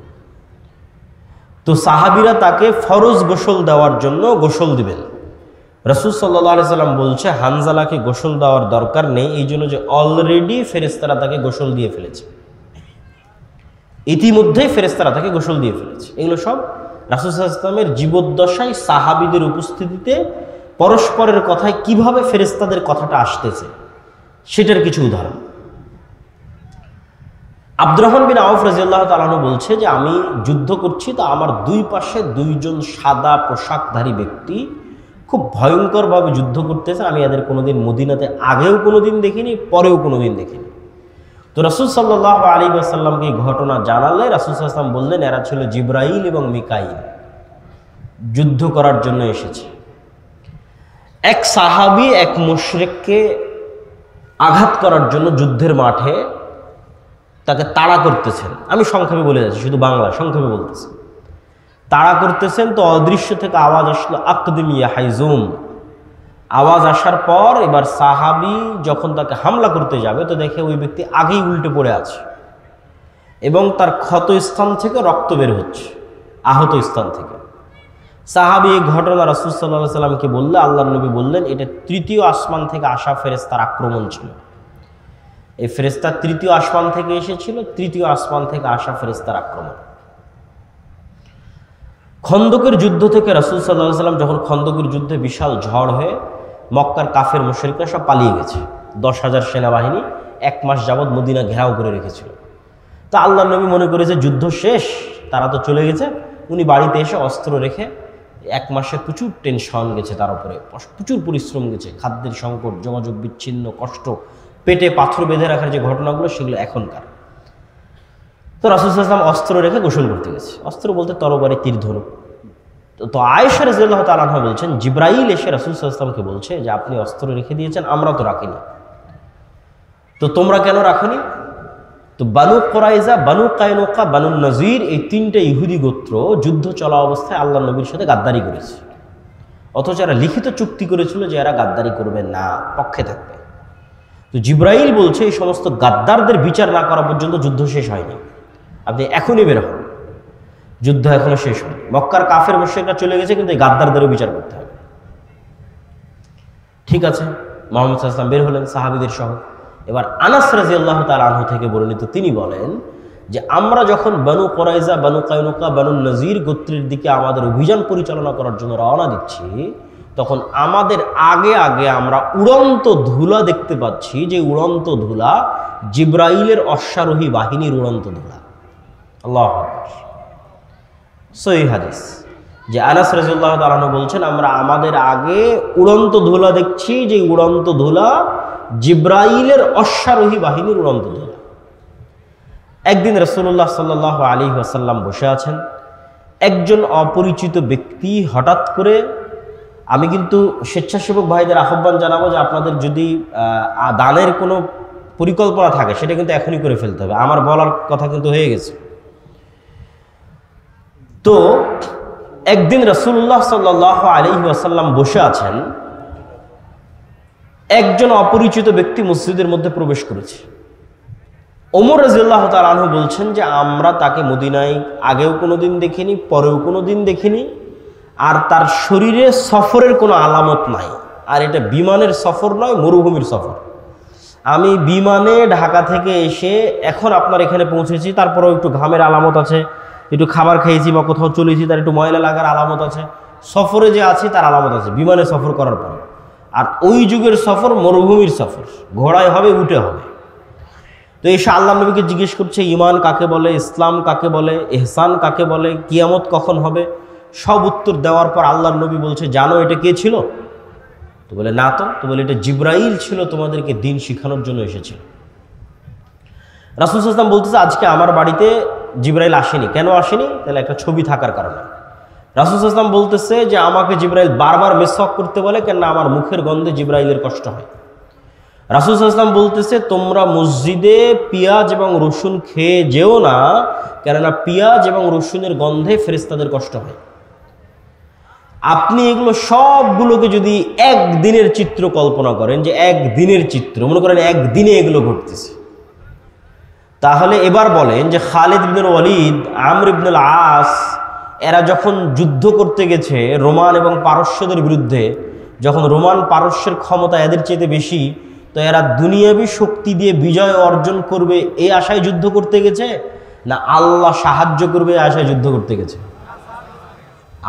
তো সাহাবীরা তাকে ফরজ গোসল দেওয়ার জন্য গোসল দিবেন। রাসূল সাল্লাল্লাহু আলাইহি সাল্লাম বলছে, হানজালাকে গোসল দেওয়ার দরকার নেই, এই জন্য যে অলরেডি ফেরেশতারা তাকে গোসল দিয়ে ফেলেছে, ইতিমধ্যেই ফেরেশতারা তাকে গোসল দিয়ে ফেলেছে। এগুলো সব রাসূল সাল্লাল্লাহু আলাইহি ওয়াসাল্লামের জীবদ্দশায় সাহাবীদের উপস্থিতিতে পরস্পরের কথায় কিভাবে ফেরেশতাদের কথাটা আসতেছে সেটার কিছু উদাহরণ। আব্দুর রহমান বিন আউফ রাদিয়াল্লাহু তাআলা আনহু বলছে যে আমি যুদ্ধ করছি, তো আমার দুই পাশে দুইজন সাদা পোশাকধারী ব্যক্তি খুব ভয়ঙ্করভাবে যুদ্ধ করতেছে। আমি এদের কোনোদিন মদিনাতে আগেও কোনোদিন দেখিনি, পরেও কোনোদিন দেখিনি। তো রাসূল সাল্লাল্লাহু আলাইহি ওয়াসাল্লামকে এই ঘটনা জানালে রাসূল সাল্লাল্লাহু আলাইহি ওয়াসাল্লাম বললেন, এরা ছিল জিবরাইল এবং মিকাইল, যুদ্ধ করার জন্য এসেছে। এক সাহাবী এক মুশরিককে আঘাত করার জন্য যুদ্ধের মাঠে তাকে তাড়া করতেছেন। আমি সংক্ষেপে বলে যাচ্ছি, শুধু বাংলা সংক্ষেপে বলতেছি। তাড়া করতেছেন তো অদৃশ্য থেকে আওয়াজ আসলো, আকদিম ইয়া হাইজুম। আওয়াজ আসার পর এবার সাহাবী যখন তাকে হামলা করতে যাবে তো দেখে ওই ব্যক্তি আগেই উল্টে পড়ে আছে এবং তার ক্ষত স্থান থেকে রক্ত বের হচ্ছে, আহত স্থান থেকে। সাহাবী এই ঘটনা রাসূল সাল্লাল্লাহু আলাইহি সাল্লামকে বললে আল্লাহর নবী বললেন, এটা তৃতীয় আসমান থেকে আসা ফেরেশতার আক্রমণ ছিল। এই ফেরেশতা তৃতীয় আসমান থেকে এসেছিল, তৃতীয় আসমান থেকে আসা ফেরেশতার আক্রমণ। খন্দকের যুদ্ধ থেকে রাসূল সাল্লাল্লাহু আলাইহি সাল্লাম যখন খন্দকের যুদ্ধে বিশাল ঝড় হয়ে মক্কার কাফের মুশরিকরা সব পালিয়ে গেছে, 10,000 সেনাবাহিনী 1 মাস যাবৎ মদিনা ঘেরাও করে রেখেছিল। তা আল্লাহর নবী মনে করেছে যুদ্ধ শেষ, তারা তো চলে গেছে। উনি বাড়িতে এসে অস্ত্র রেখে 1 মাসে প্রচুর টেনশন গেছে, তার উপরে প্রচুর পরিশ্রম গেছে, খাদ্যের সংকট, যোগাযোগ বিচ্ছিন্ন, কষ্ট, পেটে পাথর বেঁধে রাখার যে ঘটনাগুলো সেগুলো এখনকার। তো রাসূল সাল্লাল্লাহু আলাইহি ওয়াসাল্লাম অস্ত্র রেখে গোসল করতে গেছে। অস্ত্র বলতে তরবারি, তীর ধনুক। তো আয়েশা রাদিয়াল্লাহু তাআলা আনহা বলছেন, জিবরাইল এসে রাসূল সাল্লাল্লাহু আলাইহি ওয়াসাল্লামকে বলছে যে আপনি অস্ত্র রেখে দিয়েছেন, আমরা তো রাখিনি, তো তোমরা কেন রাখনি? তো বানু কুরাইজা, বানু কায়নুকা, বানু নজির, এই 3টে ইহুদি গোত্র যুদ্ধ চলা অবস্থায় আল্লাহর নবীর সাথে গাদ্দারি করেছে, অথচ এরা লিখিত চুক্তি করেছিল যে এরা গাদ্দারি করবে না, পক্ষে থাকবে। তো জিবরাইল বলছে এই সমস্ত গাদ্দারদের বিচার না করা পর্যন্ত যুদ্ধ শেষ হয়নি, আপনি এখনই বের হন, যুদ্ধ এখনো শেষ হয়নি। মক্কার কাফের মুশরিকরা চলে গেছে, কিন্তু এই গাদ্দারদেরও বিচার করতে হবে। ঠিক আছে, মুহাম্মদ সাল্লাল্লাহু আলাইহি ওয়াসাল্লাম বের হলেন সাহাবীদের সহ। এবার আনাস রাদিয়াল্লাহু তাআলা আনহু থেকে বর্ণিত, তিনি বলেন যে আমরা যখন বানু কুরাইজা, বানু কায়নুকা, বানু নজির গোত্রের দিকে আমাদের অভিযান পরিচালনা করার জন্য রওনা দিচ্ছি, তখন আমাদের আগে আগে আমরা উড়ন্ত ধুলা দেখতে পাচ্ছি, যে উড়ন্ত ধুলা জিবরাইলের অশ্বারোহী বাহিনীর উড়ন্ত ধুলা। আল্লাহু আকবার। সহিহ হাদিস, যে আনাস রাদিয়াল্লাহু তাআলা আনহু বলছেন আমরা আমাদের আগে উড়ন্ত ধুলা দেখছি, যে উড়ন্ত ধুলা জিবরাইলের অশ্বারোহী বাহিনীর উড়ন্ত ধুলা। একদিন রাসূলুল্লাহ সাল্লাল্লাহু আলাইহি ওয়াসাল্লাম বসে আছেন, একজন অপরিচিত ব্যক্তি হঠাৎ করে, আমি কিন্তু স্বেচ্ছাসেবক ভাইদের আহ্বান জানাবো যে আপনাদের যদি দানের কোনো পরিকল্পনা থাকে সেটা কিন্তু এখনই করে ফেলতে হবে, আমার বলার কথা কিন্তু হয়ে গেছে। তো একদিন রাসূলুল্লাহ সাল্লাল্লাহু আলাইহি ওয়াসাল্লাম বসে আছেন, একজন অপরিচিত ব্যক্তি মসজিদের মধ্যে প্রবেশ করেছে। ওমর রাদিয়াল্লাহু তাআলা আনহু বলছেন যে আমরা তাকে মদিনায় আগেও কোনোদিন দেখিনি, পরেও কোনোদিন দেখিনি, আর তার শরীরে সফরের কোনো আলামত নাই। আর এটা বিমানের সফর নয়, মরুভূমির সফর। আমি বিমানে ঢাকা থেকে এসে এখন আপনার এখানে পৌঁছেছি, তারপরেও একটু ঘামের আলামত আছে, একটু খাবার খেয়েছি বা কোথাও চলেছি, তার একটু ময়লা লাগার আলামত আছে। সফরে যে আছি তার আলামত আছে বিমানে সফর করার পর। আর ওই যুগের সফর মরুভূমির সফর, ঘোড়ায় হবে, উঠে হবে। তো এসে আল্লাহ নবীকে জিজ্ঞেস করছে ঈমান কাকে বলে, ইসলাম কাকে বলে, ইহসান কাকে বলে, কিয়ামত কখন হবে, সব উত্তর দেওয়ার পর আল্লাহর নবী বলছে জানো এটা কে ছিল? তো বলে না। তো বলে এটা জিবরাইল ছিল, তোমাদেরকে দিন শিখানোর জন্য এসেছিল। রাসূল সাল্লাল্লাহু আলাইহি ওয়াসাল্লাম বলতেছে আজকে আমার বাড়িতে জিবরাইল আসেনি। কেন আসেনি? তাহলে একটা ছবি থাকার কারণে। রাসূল সাল্লাল্লাহু আলাইহি ওয়াসাল্লাম বলতেছে যে আমাকে জিবরাইল বারবার মিসওয়াক করতে বলে, কেননা আমার মুখের গন্ধে জিবরাইলের কষ্ট হয়। রাসূল সাল্লাল্লাহু আলাইহি ওয়াসাল্লাম বলতেছে তোমরা মসজিদে পেঁয়াজ এবং রসুন খেয়ে যেও না, কেননা পেঁয়াজ এবং রসুনের গন্ধে ফেরেশতাদের কষ্ট হয়। আপনি এগুলো সবগুলোকে যদি একদিনের চিত্র কল্পনা করেন, যে একদিনের চিত্র মনে করেন একদিনে এগুলো ঘটতেছে, তাহলে এবার বলেন যে খালিদ ইবনে ওয়ালিদ, আমর ইবনে আস, এরা যখন যুদ্ধ করতে গেছে রোমান এবং পারস্যদের বিরুদ্ধে, যখন রোমান পারস্যের ক্ষমতা এদের চেয়ে বেশি, তো এরা দুনিয়াবী শক্তি দিয়ে বিজয় অর্জন করবে এই আশায় যুদ্ধ করতে গেছে, না আল্লাহ সাহায্য করবে এই আশায় যুদ্ধ করতে গেছে?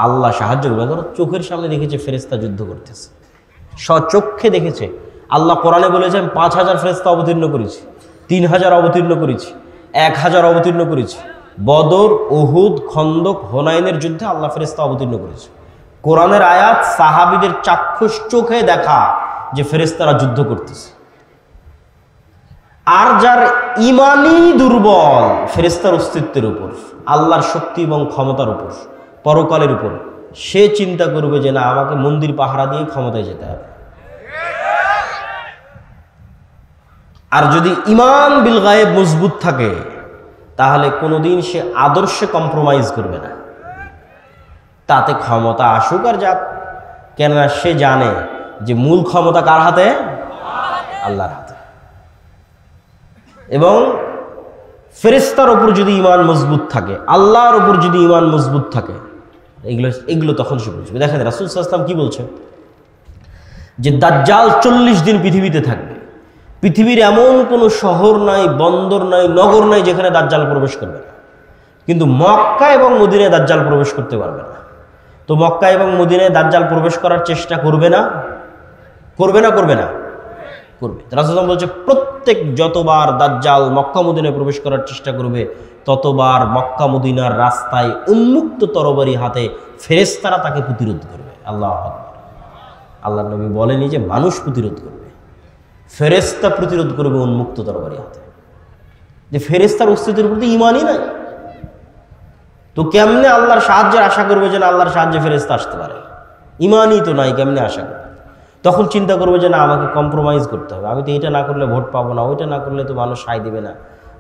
আল্লাহ সাহায্য করবে। ধরো চোখের সামনে দেখেছে ফেরেশতা যুদ্ধ করতেছে, স্বচক্ষে দেখেছে। আল্লাহ কোরআনে বলেছেন 5000 ফেরেশতা অবতীর্ণ করেছি, 3000 অবতীর্ণ করেছি, 1000 অবতীর্ণ করেছি। বদর, উহুদ, খন্দক, হুনাইনের যুদ্ধে আল্লাহ ফেরেশতা অবতীর্ণ করেছে। কোরআনের আয়াত সাহাবীদের চাক্ষুষ চোখে দেখা যে ফেরেশতারা যুদ্ধ করতেছে। আর যার ইমানই দুর্বল ফেরেশতার অস্তিত্বের উপর, আল্লাহর শক্তি এবং ক্ষমতার উপর, পরকালের উপর, সে চিন্তা করবে যে না আমাকে মন্দির পাহারা দিয়ে ক্ষমতায় যেতে হবে। আর যদি ঈমান বিল গায়েব মজবুত থাকে তাহলে কোনোদিন সে আদর্শে কম্প্রোমাইজ করবে না, তাতে ক্ষমতা আসুক আর যাক, কেননা সে জানে যে মূল ক্ষমতা কার হাতে? আল্লাহর হাতে। এবং ফেরেশতার উপর যদি ঈমান মজবুত থাকে, আল্লাহর উপর যদি ঈমান মজবুত থাকে, এগুলো তখন সে বুঝবে। দেখেন রাসূল সাল্লাল্লাহু আলাইহি ওয়াসাল্লাম কি বলছেন, যে দাজ্জাল 40 দিন পৃথিবীতে থাকবে। পৃথিবীর এমন কোনো শহর নাই, বন্দর নাই, নগর নাই যেখানে দাজ্জাল প্রবেশ করবে না। কিন্তু মক্কা এবং মদিনায় দাজ্জাল প্রবেশ করতে পারবে না। তো মক্কা এবং মদিনায় দাজ্জাল প্রবেশ করার চেষ্টা করবে না? করবে না? করবে না? করবে। রাসূলুল্লাহ বলছে প্রত্যেক যতবার দাজ্জাল মক্কা মদিনায় প্রবেশ করার চেষ্টা করবে ততবার মক্কা মদিনার রাস্তায় উন্মুক্ত তরবারি হাতে ফেরেশতারা তাকে প্রতিরোধ করবে। আল্লাহু আকবার। আল্লাহর নবী বলেনি যে মানুষ প্রতিরোধ করবে, ফেরেশতা প্রতিরোধ করবে উন্মুক্ত তরবারি হাতে। যে ফেরেশতার অস্তিত্বের প্রতি ঈমানই নাই, তো কেমনে আল্লাহর সাহায্যের আশা করবে যে না আল্লাহর সাহায্যে ফেরেশতা আসতে পারে? ঈমানই তো নাই, কেমনে আশা করবে? তখন চিন্তা করবে যে না আমাকে কম্প্রোমাইজ করতে হবে, আমি তো এটা না করলে ভোট পাবো না, ওইটা না করলে তো মানুষ সায় দিবে না,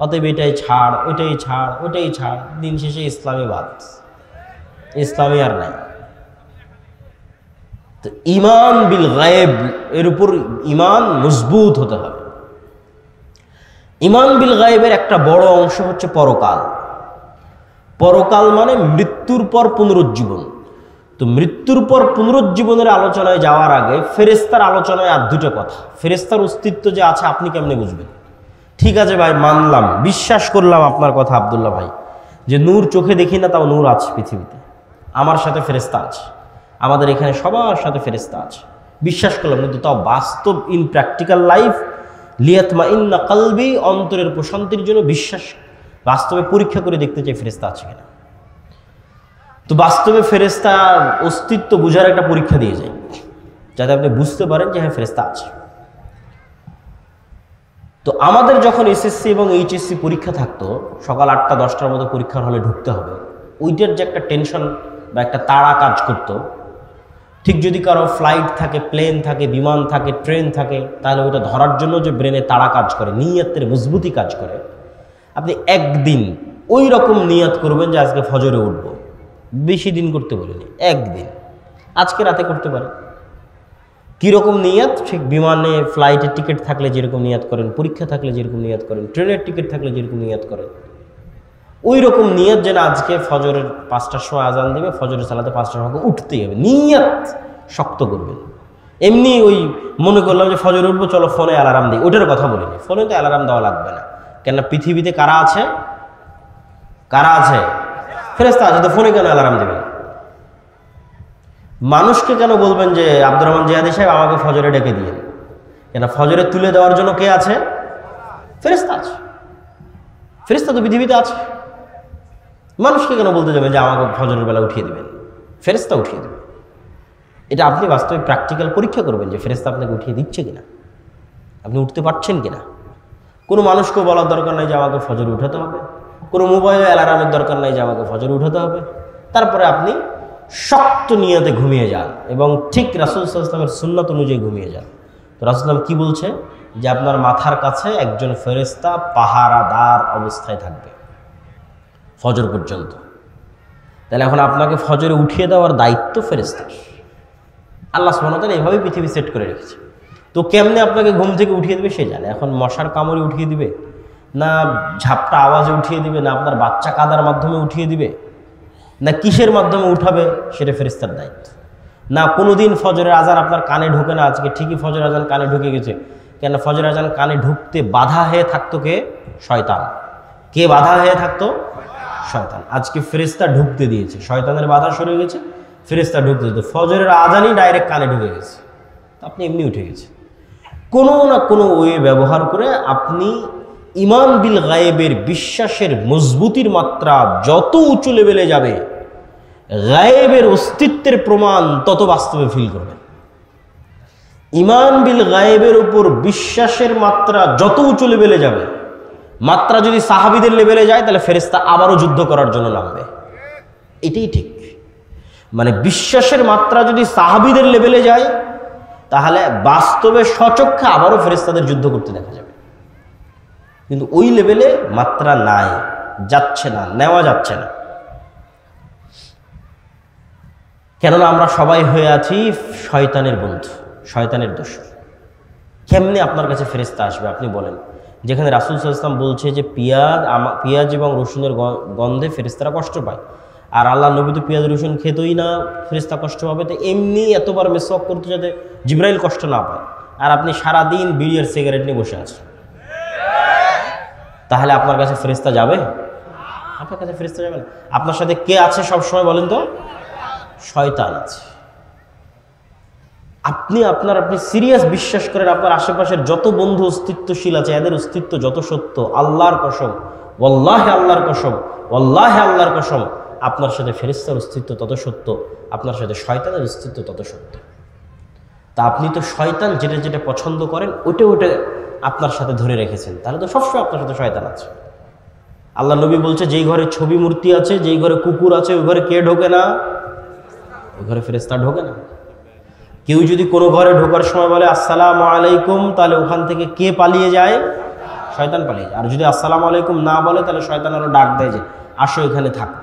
অতএব এটাই ছাড়, ওইটাই ছাড়, ওইটাই ছাড়। দিন শেষে ইসলামী বাদ, ইসলামী আর নাই। তো ঈমান বিল গায়েব, এর উপর ঈমান মজবুত হতে হবে। ঈমান বিল গায়েবের একটা বড় অংশ হচ্ছে পরকাল। পরকাল মানে মৃত্যুর পর পুনরুজ্জীবন। তো মৃত্যুর পর পুনরুজ্জীবনের আলোচনায় যাওয়ার আগে ফেরেশতার আলোচনায় আর দুটো কথা। ফেরেশতার অস্তিত্ব যে আছে আপনি কেমনে বুঝবেন? ঠিক আছে ভাই, মানলাম, বিশ্বাস করলাম আপনার কথা আব্দুল্লাহ ভাই, যে নূর চোখে দেখি না তাও নূর আছে পৃথিবীতে, আমার সাথে ফেরেশতা আছে, আমাদের এখানে সবার সাথে ফেরেশতা আছে, বিশ্বাস করলাম। কিন্তু তাও বাস্তব ইন প্র্যাকটিক্যাল লাইফ লিয়াতমাইন্না কলবি, অন্তরের প্রশান্তির জন্য বিশ্বাস বাস্তবে পরীক্ষা করে দেখতে চাই ফেরেশতা আছে কিনা। তো বাস্তবে ফেরেশতার অস্তিত্ব বোঝার একটা পরীক্ষা দিয়ে যায়, যাতে আপনি বুঝতে পারেন যে হ্যাঁ ফেরেশতা আছে। তো আমাদের যখন এসএসসি এবং এইচএসসি পরীক্ষা থাকতো, সকাল 8টা 10টার মতো পরীক্ষার হলে ঢুকতে হবে, ওইটার যে একটা টেনশন বা একটা তাড়া কাজ করতো, ঠিক যদি কারো ফ্লাইট থাকে, প্লেন থাকে, বিমান থাকে, ট্রেন থাকে, তাহলে ওইটা ধরার জন্য যে ব্রেনে তাড়া কাজ করে, নিয়তের মজবুতি কাজ করে, আপনি একদিন ওই রকম নিয়ত করবেন যে আজকে ফজরে উঠবো। বেশি দিন করতে বলিনি, একদিন, আজকে রাতে করতে পারেন। কীরকম নিয়ত? ঠিক বিমানে ফ্লাইটের টিকিট থাকলে যেরকম নিয়ত করেন, পরীক্ষা থাকলে যেরকম নিয়ত করেন, ট্রেনের টিকিট থাকলে যেরকম নিয়ত করেন, ওই রকম নিয়ত যেন আজকে ফজরের 5টার সময় আজান দেবে, ফজরের সালাতে 5টার সময় উঠতেই হবে, নিয়ত শক্ত করবেন। এমনি ওই মনে করলাম যে ফজরে উঠবো, চলো ফোনে অ্যালার্ম দিই, ওইটার কথা বলিনি। ফোনে তো অ্যালার্ম দেওয়া লাগবে না, কেননা পৃথিবীতে কারা আছে? কারা আছে? ফেরেশতা আছে। তো ফোনে কেন অ্যালার্ম দেবেন? মানুষকে কেন বলবেন যে আব্দুর রহমান জিহাদি সাহেব আমাকে ফজরে ডেকে দিয়ে? কেন ফজরে তুলে দেওয়ার জন্য কে আছে? ফেরেশতা আছে। ফেরেশতা তো পৃথিবীতে আছে। মানুষকে কেন বলতে যাবেন যে আমাকে ফজরের বেলা উঠিয়ে দেবেন? ফেরেশতা উঠিয়ে দেবে। এটা আপনি বাস্তবে প্র্যাকটিক্যাল পরীক্ষা করবেন যে ফেরেশতা আপনাকে উঠিয়ে দিচ্ছে কিনা, আপনি উঠতে পারছেন কিনা। কোনো মানুষকেও বলার দরকার নাই যে আমাকে ফজরে উঠাতে হবে, কোনো মোবাইলে অ্যালার্মের দরকার নাই যে আমাকে ফজরে উঠাতে হবে। তারপরে আপনি শক্ত নিয়তে ঘুমিয়ে যান এবং ঠিক রাসূল সাল্লাল্লাহু আলাইহি ওয়াসাল্লামের সুন্নাত অনুযায়ী ঘুমিয়ে যান। তো রাসূল কি বলছে? যে আপনার মাথার কাছে একজন ফেরেশতা পাহারাদার অবস্থায় থাকবে ফজর পর্যন্ত। তাহলে এখন আপনাকে ফজরে উঠিয়ে দেওয়ার দায়িত্ব ফেরেশতার। আল্লাহ সুবহানাহু ওয়া তাআলা এভাবেই পৃথিবী সেট করে রেখেছে। তো কেমনে আপনাকে ঘুম থেকে উঠিয়ে দেবে সে জানে। এখন মশার কামড়ে উঠিয়ে দিবে, না ঝাপটা আওয়াজে উঠিয়ে দিবে, না আপনার বাচ্চা কাদার মাধ্যমে উঠিয়ে দিবে, না কিসের মাধ্যমে উঠাবে, সেটা ফেরেশতার দায়িত্ব। না কোনোদিন ফজরের আজান আপনার কানে ঢোকে না, আজকে ঠিকই ফজরের আজান কানে ঢুকে গেছে। কেন ফজরের আজান কানে ঢুকতে বাধা হয়ে থাকতো কে? শয়তান। কে বাধা হয়ে থাকতো? শয়তান। আজকে ফেরেশতা ঢুকতে দিয়েছে, শয়তানের বাধা সরে গেছে, ফেরেশতা ঢুকতে দিত, ফজরের আজানই ডাইরেক্ট কানে ঢুকে গেছে, আপনি এমনি উঠে গেছে। কোনো না কোনো ওয়ে ব্যবহার করে আপনি ঈমান বিল গায়েবের বিশ্বাসের মজবুতির মাত্রা যত উঁচু লেভেলে যাবে, গায়েবের অস্তিত্বের প্রমাণ তত বাস্তবে ফিল করবেন। ঈমান বিল গায়েবের উপর বিশ্বাসের মাত্রা যত উঁচু লেভেলে যাবে, মাত্রা যদি সাহাবীদের লেভেলে যায় তাহলে ফেরেশতা আবারও যুদ্ধ করার জন্য নামবে। এটাই ঠিক। মানে বিশ্বাসের মাত্রা যদি সাহাবীদের লেভেলে যায় তাহলে বাস্তবে সচক্ষে আবারও ফেরেশতাদের যুদ্ধ করতে দেখা যাবে। কিন্তু ওই লেভেলে মাত্রা নাই, যাচ্ছে না, নেওয়া যাচ্ছে না। কেননা আমরা সবাই হয়ে আছি শয়তানের বন্ধু, শয়তানের দোসর। কেমনে আপনার কাছে ফেরেশতা আসবে আপনি বলেন? যেখানে রাসূল সাল্লাল্লাহু আলাইহি ওয়াসাল্লাম বলছে যে পেঁয়াজ এবং রসুনের গন্ধে ফেরেশতারা কষ্ট পায়, আর আল্লাহ নবী তো পেঁয়াজ রসুন খেতই না, ফেরেশতা কষ্ট পাবে। তো এমনি এতবার মেসওয়াক করতে যাতে জিবরাইল কষ্ট না পায়, আর আপনি সারাদিন বিড়ি আর সিগারেট নিয়ে বসে আছেন, তাহলে আপনার কাছে ফেরেশতা যাবে? আপনার কাছে ফেরেশতা যাবে না। আপনার সাথে কে আছে সবসময় বলেন তো? শয়তান আছে। আপনি সিরিয়াস বিশ্বাস করেন আপনার আশেপাশের যত বন্ধু অস্তিত্বশীল আছে এদের অস্তিত্ব যত সত্য, আল্লাহর কসম, ওয়াল্লাহি আল্লাহর কসম, ওয়াল্লাহি আল্লাহর কসম, আপনার সাথে ফেরেশতার অস্তিত্ব তত সত্য, আপনার সাথে শয়তানের অস্তিত্ব তত সত্য। তা আপনি তো শয়তান যেটা যেটা পছন্দ করেন ওটা ওটা আপনার সাথে ধরে রেখেছেন, তাহলে তো সবসময় আপনার সাথে শয়তান আছে। আল্লাহ নবী বলছে যেই ঘরে ছবি মূর্তি আছে, যেই ঘরে কুকুর আছে, ওই ঘরে কে ঢোকে না? ওই ঘরে ফেরেশতা ঢোকে না। কেউ যদি কোনো ঘরে ঢোকার সময় বলে আসসালামু আলাইকুম, তাহলে ওখান থেকে কে পালিয়ে যায়? শয়তান পালিয়ে যায়। আর যদি আসসালামু আলাইকুম না বলে তাহলে শয়তান আরো ডাক দেয় যে আসো এখানে থাকো।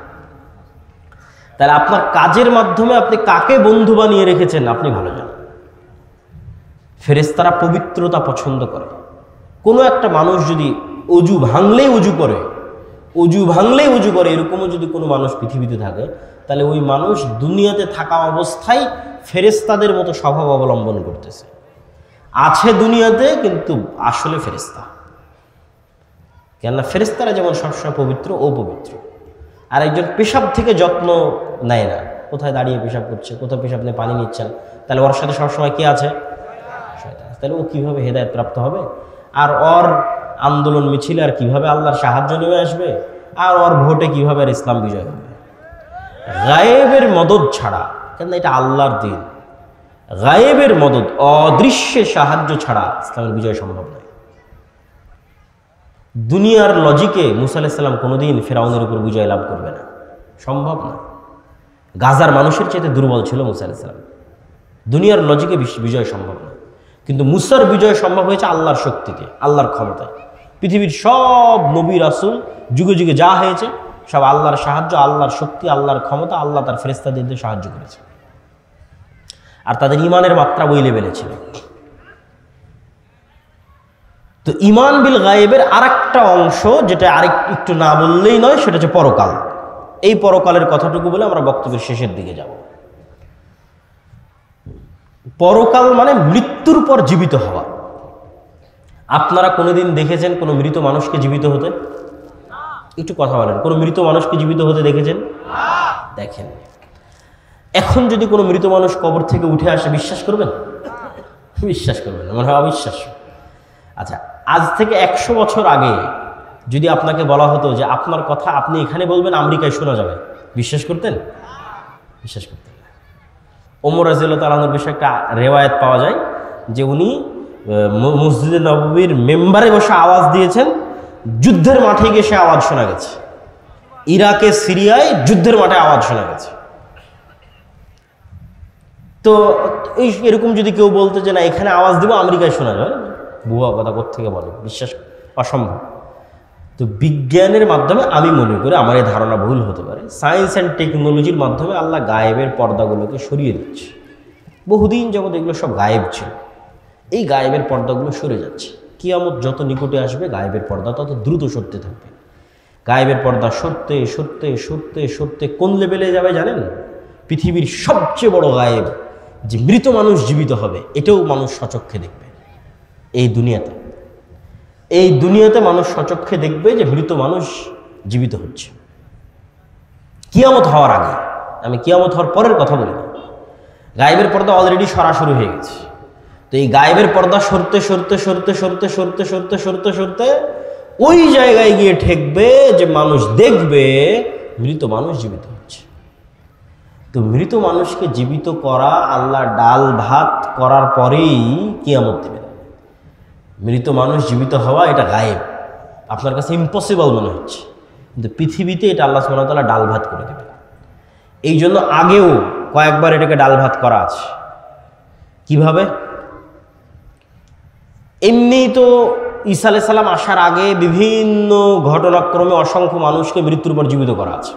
তাহলে আপনার কাজের মাধ্যমে আপনি কাকে বন্ধু বানিয়ে রেখেছেন আপনি ভালো জানেন। ফেরেশতারা পবিত্রতা পছন্দ করে। কোনো একটা মানুষ যদি অজু ভাঙলেই অজু করে এরকমও যদি কোনো মানুষ পৃথিবীতে থাকে, তাহলে ওই মানুষ দুনিয়াতে থাকা অবস্থায় ফেরেশতাদের মতো স্বভাব অবলম্বন করতেছে, আছে দুনিয়াতে কিন্তু আসলে ফেরেশতা। কেননা ফেরেশতারা যেমন সবসময় পবিত্র ও পবিত্র। আর একজন পেশাব থেকে যত্ন নেয় না, কোথায় দাঁড়িয়ে পেশাব করছে, কোথায় পেশাব নিয়ে পানি নিচ্ছেন, তাহলে ওর সাথে সবসময় কে আছে? শয়তান। তাহলে ও কীভাবে হেদায়েত প্রাপ্ত হবে? আর ওর আন্দোলন মিছিলে আর কীভাবে আল্লাহর সাহায্য নেমে আসবে? আর ওর ভোটে কীভাবে আর ইসলাম বিজয় হবে? গায়েবের মদদ ছাড়া, কেন এটা আল্লাহর দিন, গায়েবের মদদ, অদৃশ্যের সাহায্য ছাড়া ইসলামের বিজয় সম্ভব নয়। দুনিয়ার লজিকে মুসা আলাইহিস সালাম কোনোদিন ফেরাউনের উপর বিজয় লাভ করবে না, সম্ভব না। গাজার মানুষের চাইতে দুর্বল ছিল মুসা আলাইহিস সালাম, দুনিয়ার লজিকে বিজয় সম্ভব না। কিন্তু মুসার বিজয় সম্ভব হয়েছে আল্লাহর শক্তিতে, আল্লাহর ক্ষমতায়। পৃথিবীর সব নবী রাসূল যুগে যুগে যা হয়েছে সব আল্লাহর সাহায্য, আল্লাহর শক্তি, আল্লাহর ক্ষমতা, আল্লাহ তার ফেরেশতাদের দিয়ে সাহায্য করেছে। আর তাদের ঈমানের মাত্রা ওই লেভেলে ছিল। তো ঈমান বিল গায়েবের আরেকটা অংশ যেটা একটু না বললেই নয়, সেটা হচ্ছে পরকাল। এই পরকালের কথাটুকু বলে আমরা বক্তব্যের শেষের দিকে যাব। পরকাল মানে মৃত্যুর পর জীবিত হওয়া। আপনারা কোনোদিন দেখেছেন কোনো মৃত মানুষকে জীবিত হতে? একটু কথা বলেন, কোনো মৃত মানুষকে জীবিত হতে দেখেছেন? দেখেন। এখন যদি কোনো মৃত মানুষ কবর থেকে উঠে আসে বিশ্বাস করবেন? বিশ্বাস করবেন না, মনে হয় অবিশ্বাস্য। আচ্ছা, আজ থেকে 100 বছর আগে যদি আপনাকে বলা হতো যে আপনার কথা আপনি এখানে বলবেন আমেরিকায় শোনা যাবে, বিশ্বাস করতেন? বিশ্বাস করতেন না। ওমর রাদিয়াল্লাহু তাআলা আনহুর বিষয়ে একটা রেওয়ায়েত পাওয়া যায় যে উনি মসজিদে নববীর মেম্বারে বসে আওয়াজ দিয়েছেন, যুদ্ধের মাঠে গিয়ে সে আওয়াজ শোনা গেছে। ইরাকে সিরিয়ায় যুদ্ধের মাঠে আওয়াজ শোনা গেছে। তো এরকম যদি কেউ বলতো যে না এখানে আওয়াজ দিব আমেরিকায় শোনা যাবে, ভুয়া কথা কোত্থেকে বলে, বিশ্বাস অসম্ভব। তো বিজ্ঞানের মাধ্যমে আমি মনে করি, আমার এই ধারণা ভুল হতে পারে, সায়েন্স অ্যান্ড টেকনোলজির মাধ্যমে আল্লাহ গায়েবের পর্দাগুলোকে সরিয়ে দিচ্ছে। বহুদিন যাবত এগুলো সব গায়েব ছিল, এই গায়েবের পর্দাগুলো সরে যাচ্ছে। কিয়ামত যত নিকটে আসবে গায়েবের পর্দা তত দ্রুত সরতে থাকবে। গায়েবের পর্দা সরতে সরতে সরতে সরতে কোন লেভেলে যাবে জানেন? পৃথিবীর সবচেয়ে বড় গায়েব যে মৃত মানুষ জীবিত হবে, এটাও মানুষ সচক্ষে দেখবে। এই দুনিয়াতে মানুষ সচক্ষে দেখবে যে মৃত মানুষ জীবিত হচ্ছে। কিয়ামত হওয়ার আগে, আমি কিয়ামত হওয়ার পরের কথা বলি না। গায়েবের পর্দা অলরেডি সরাসরি হয়ে গেছে। তো এই গায়েবের পর্দা সরতে সরতে সরতে সরতে সরতে সরতে সরতে সরতে ওই জায়গায় গিয়ে ঠেকবে যে মানুষ দেখবে মৃত মানুষ জীবিত হচ্ছে। তো মৃত মানুষকে জীবিত করা, আল্লাহ ডাল ভাত করার পরেই কিয়ামত দেবে। মৃত মানুষ জীবিত হওয়া এটা গায়েব, আপনার কাছে ইম্পসিবল মনে হচ্ছে, কিন্তু পৃথিবীতে এটা আল্লাহ সুবহানাহু ওয়া তাআলা ডাল ভাত করে দেবে। এই জন্য আগেও কয়েকবার এটাকে ডাল ভাত করা আছে। কিভাবে? এমনিই তো ঈসা আলাইহিস সালাম আসার আগে বিভিন্ন ঘটনাক্রমে অসংখ্য মানুষকে মৃত্যুর পর জীবিত করা আছে,